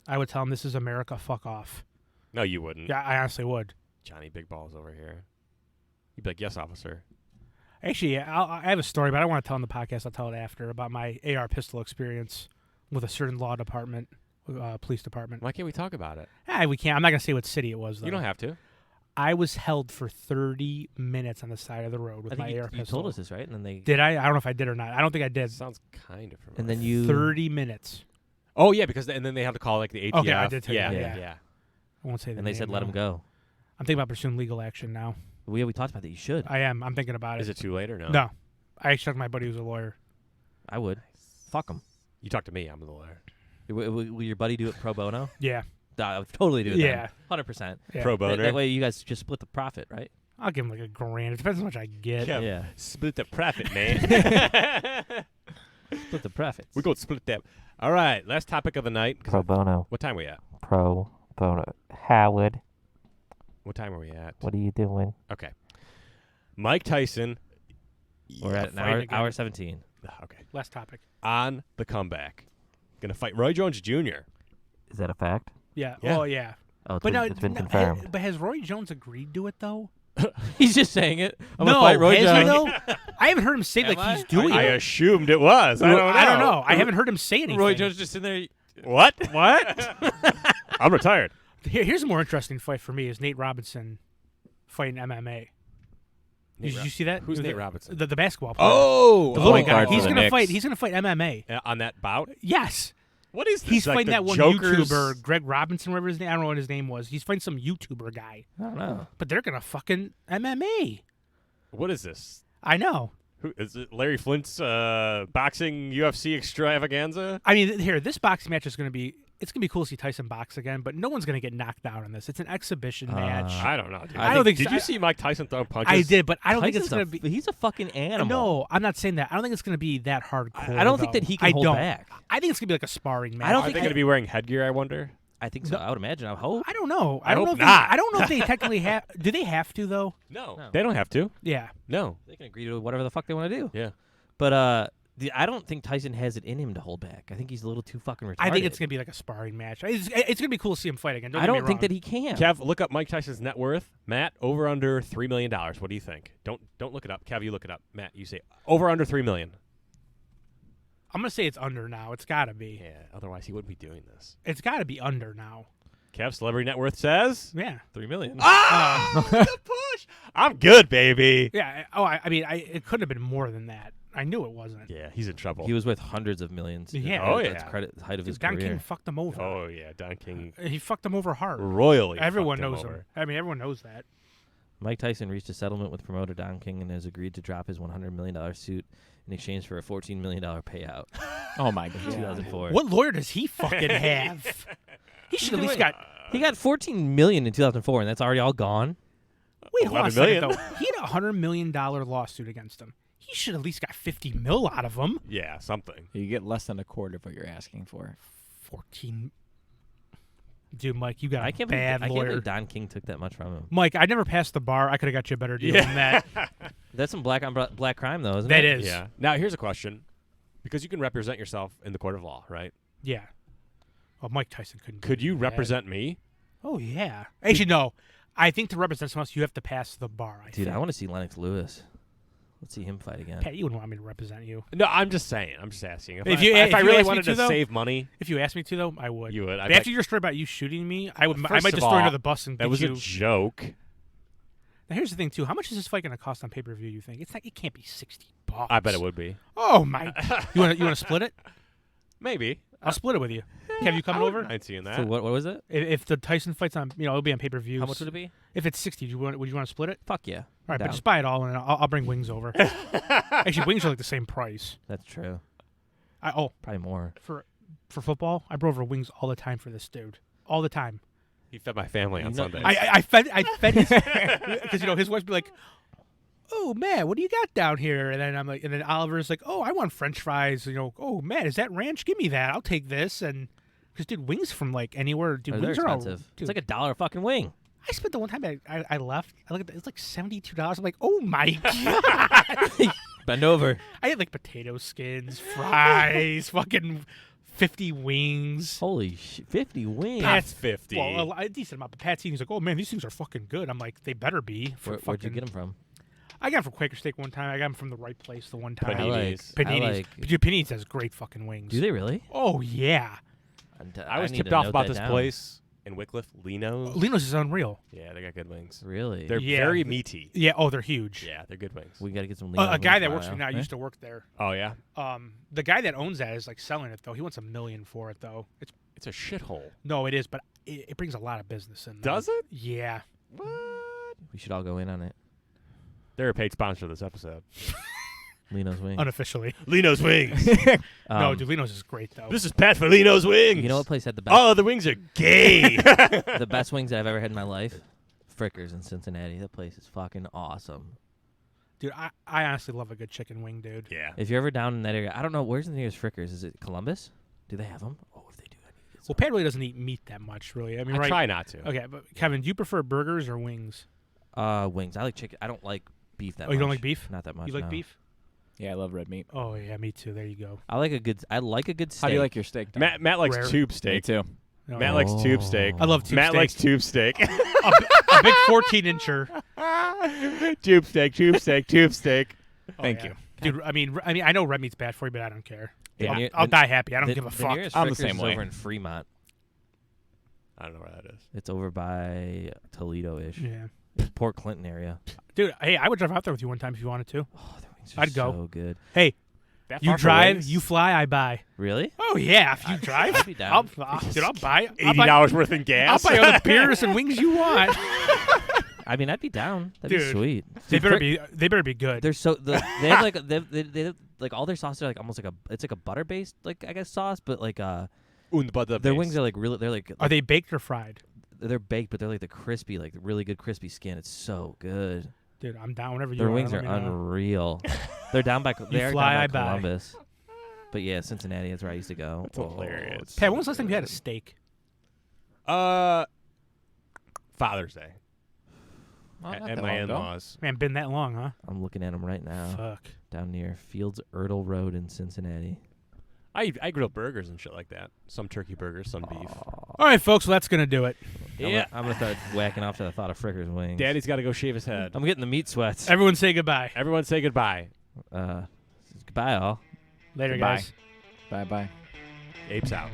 I would tell them, this is America, fuck off. No, you wouldn't. Yeah, I honestly would. Johnny Big Balls over here. You'd be like, yes, officer. Actually, I have a story, but I don't want to tell on the podcast. I'll tell it after, about my AR pistol experience with a certain law department, police department. Why can't we talk about it? We can't. I'm not going to say what city it was, though. You don't have to. I was held for 30 minutes on the side of the road with I think my you, AR you pistol. told us this, right? And then they. Did I? I don't know if I did or not. I don't think I did. Sounds kind of familiar. And then you. 30 minutes. Oh, yeah, because and then they have to call like the ATF. Okay, I did tell you yeah, that, yeah, yeah. I won't say the And they name, said let though. him go. I'm thinking about pursuing legal action now. We talked about that. You should. I am. I'm thinking about Is it. it too late or no? No. I actually talked to my buddy who's a lawyer. I would. Fuck him. You talk to me. I'm the lawyer. Will your buddy do it pro bono? Yeah. I would totally do it. Yeah. 100%. Yeah. Pro That, boner. that way you guys just split the profit, right? I'll give him like $1,000. It depends how much I get. Yeah. Split the profit, man. Split the profits. We're going to split that. All right. Last topic of the night. 'cause Pro bono. What time are we at? Pro bono. Howard, What time are we at? what are you doing? Okay. Mike Tyson. We're at an fighting again. hour 17. Okay. Last topic. On the comeback. Going to fight Roy Jones Jr. Is that a fact? Yeah. Yeah. Oh, yeah. Oh, But it's been confirmed. But has Roy Jones agreed to it, though? He's just saying it. I'm no, gonna fight Roy has Jones. he, though? I haven't heard him say Am like I? he's doing I it. assumed it was. I don't know. I haven't heard him say anything. Roy Jones just in there. What? What? I'm retired. Here's a more interesting fight for me: is Nate Robinson fighting MMA. Did you see that? Who's The- Nate Robinson? The basketball player. Oh, the little point guy. guard for He's the gonna Knicks. fight. He's gonna fight MMA. on that bout. Yes. What is this? He's like fighting the that one Joker's- YouTuber, Greg Robinson, whatever his name. I don't know what his name was. He's fighting some YouTuber guy. I don't know. But they're gonna fucking MMA. What is this? I know. Who is it? Larry Flint's boxing UFC extravaganza? I mean, here, this boxing match is gonna be. It's gonna be cool to see Tyson box again, but no one's gonna get knocked out on this. It's an exhibition match. I don't know, dude. I don't think Did so. you see Mike Tyson throw punches? I did, but I don't think it's Tyson's gonna be. He's a fucking animal. No, I'm not saying that. I don't think it's going to be that hardcore. I don't think though. that he can I hold don't. back. I think it's going to be like a sparring match. I don't Are think they going to be wearing headgear? I wonder. I think so. No. I would imagine. I hope. I don't know. I don't hope know if not. I don't know if they technically have. Do they have to though? No, No. they don't have to. Yeah. No. They can agree to whatever the fuck they want to do. Yeah. But I don't think Tyson has it in him to hold back. I think he's a little too fucking retarded. I think it's going to be like a sparring match. It's going to be cool to see him fight again. I don't think that he can. Kev, look up Mike Tyson's net worth. Matt, over under $3 million. What do you think? Don't look it up. Kev, you look it up. Matt, you say over under $3 million. I'm gonna say it's under now. It's got to be. Yeah, otherwise he wouldn't be doing this. It's got to be under now. Kev, celebrity net worth says Yeah. $3 million. Ah! Good push. I'm good, baby. Yeah. Oh, I mean, it could have been more than that. I knew it wasn't. Yeah, he's in trouble. He was worth hundreds of millions. Yeah. Oh, That's yeah. credit the height of his Don career. King fucked him over. Oh yeah, Don King He fucked him over hard. royally. Everyone fucked knows him. him. Over. I mean, everyone knows that. Mike Tyson reached a settlement with promoter Don King and has agreed to drop his $100 million suit in exchange for a $14 million payout. Oh my in god. 2004. What lawyer does he fucking have? He should at least got. He got $14 million in 2004, and that's already all gone. Wait, hold on a 11 second million. though. He had a $100 million lawsuit against him. He should at least got 50 mil out of him. Yeah, something. You get less than a quarter of what you're asking for. 14. Dude, Mike, you got I a can't bad believe, I can't lawyer. believe Don King took that much from him. Mike, I never passed the bar. I could have got you a better deal than that. That's some black on black crime, though, isn't That it? is. Yeah. Now here's a question, because you can represent yourself in the court of law, right? Yeah. Well, Mike Tyson couldn't. Could you that. represent me? Oh yeah. Actually, no. I think to represent someone else, you have to pass the bar. Dude, think. I want to see Lennox Lewis. Let's see him fight again. Pat, you wouldn't want me to represent you. No, I'm just saying. I'm just asking. If, If I, you- if if I you really asked me wanted to, to though- save money, If you asked me to, though, I would. you would. But after your story about you shooting me, I would. I First might of just throw you all, under the bus and that get was you. a joke. Now here's the thing, too. How much is this fight going to cost on pay-per-view? You think it's like it can't be $60. I bet it would be. Oh my! You want to split it? Maybe. I'll split it with you. Have you coming I over? wouldn't mind seeing that. So what was it? If the Tyson fight's on, it'll be on pay-per-view. How much would it be? If it's 60, would you want to split it? Fuck yeah. All right, Down. but just buy it all, and I'll bring wings over. Actually, wings are like the same price. That's true. Probably more. For football, I brought over wings all the time for this dude. All the time. He fed my family on You know- Sundays. I fed his because his wife be like, "Oh man, what do you got down here?" And then I'm like, and then Oliver's like, "Oh, I want French fries." Oh man, is that ranch? Give me that. I'll take this. And because dude, wings from like anywhere, dude, They're wings are all, expensive. dude, It's like $1 a fucking wing. I spent the one time I left. I looked at it's like $72. I'm like, oh my god. Bend over. I had like potato skins, fries, fucking 50 wings. Holy 50 wings. That's 50. Well, a decent amount. But Pat Senior's like, oh man, these things are fucking good. I'm like, they better be. Where'd you get them from? I got them from Quaker Steak one time. I got them from the right place the one time. Paninis. Paninis. But dude, Paninis has great fucking wings. Do they really? Oh yeah. I was need tipped to off note about that this down. place in Wycliffe, Lino's. Lino's is unreal. Yeah, they got good wings. Really? They're Yeah. very meaty. Yeah. Oh, they're huge. Yeah, they're good wings. We got to get some. A guy that works for me now used to work there. Oh yeah, The guy that owns that is like selling it though. He wants $1 million for it though. it's a shithole. No, it is, but it brings a lot of business in. Does it? Yeah. What? We should all go in on it. They're a paid sponsor of this episode. Lino's wings. Unofficially. Lino's Wings. No, dude, Lino's is great though. This is Pat for Lino's Wings. You know what place had the best? Oh, the wings are gay. The best wings that I've ever had in my life? Frickers in Cincinnati. That place is fucking awesome. Dude, I honestly love a good chicken wing, dude. yeah. If you're ever down in that area, I don't know where's the nearest Frickers. Is it Columbus? Do they have them? Oh, if they do, I need to get Well, Pat really doesn't eat meat that much, really. I mean, I right? try not to. Okay, but Kevin, do you prefer burgers or wings? wings. I like chicken. I don't like beef that much. Oh, you don't like beef? Not that much. You like no. beef? Yeah, I love red meat. Oh yeah, me too. There you go. I like a good steak. How do you like your steak? Tom? Matt likes Rare. tube Me steak. too. No, Matt likes tube steak. I love tube Matt steak. likes tube steak. a big 14-incher. Tube steak, tube steak, tube steak. Oh, Thank yeah. you. dude. I mean, I know red meat's bad for you, but I don't care. Yeah, I'll, near- I'll the- die happy. I don't the- give a the fuck. nearest I'm the Frickers same is way. over in Fremont. I don't know where that is. It's over by Toledo-ish. Yeah, Port Clinton area. dude. Hey, I would drive out there with you one time if you wanted to. Oh, their wings are I'd go. so good. Hey, That you far for drive, wings? you fly, I buy. Really? Oh yeah, if you drive, I'd be down. I'll buy. $80 worth in I'll gas. buy all the beers and wings you want. I mean, I'd be down. That'd Dude, be sweet. They Dude, better be good. They're so they have like they have, like all their sauces are like almost like it's like a butter based like I guess sauce, but like their wings are like really they're like Are they baked or fried? they're baked, but they're like the crispy like the really good crispy skin. It's so good. Dude, I'm down whenever you Their want. wings are Let me know. unreal. They're down by they are fly, I down by buy. Columbus. But yeah, Cincinnati is where I used to go. That's hilarious. it's Pat, so when was the last time you had a good. steak? Father's Day Well, not at that my long ago. in-laws. Man, been that long, huh? I'm looking at them right now. Fuck. Down near Fields Erdel Road in Cincinnati. I grill burgers and shit like that. Some turkey burgers, some beef. All right, folks, well, that's gonna do it. I'm gonna start whacking off to the thought of Frickers wings. Daddy's got to go shave his head. I'm getting the meat sweats. Everyone say goodbye. Everyone say goodbye. Goodbye, all. Later, Goodbye. guys. Bye bye. Apes out.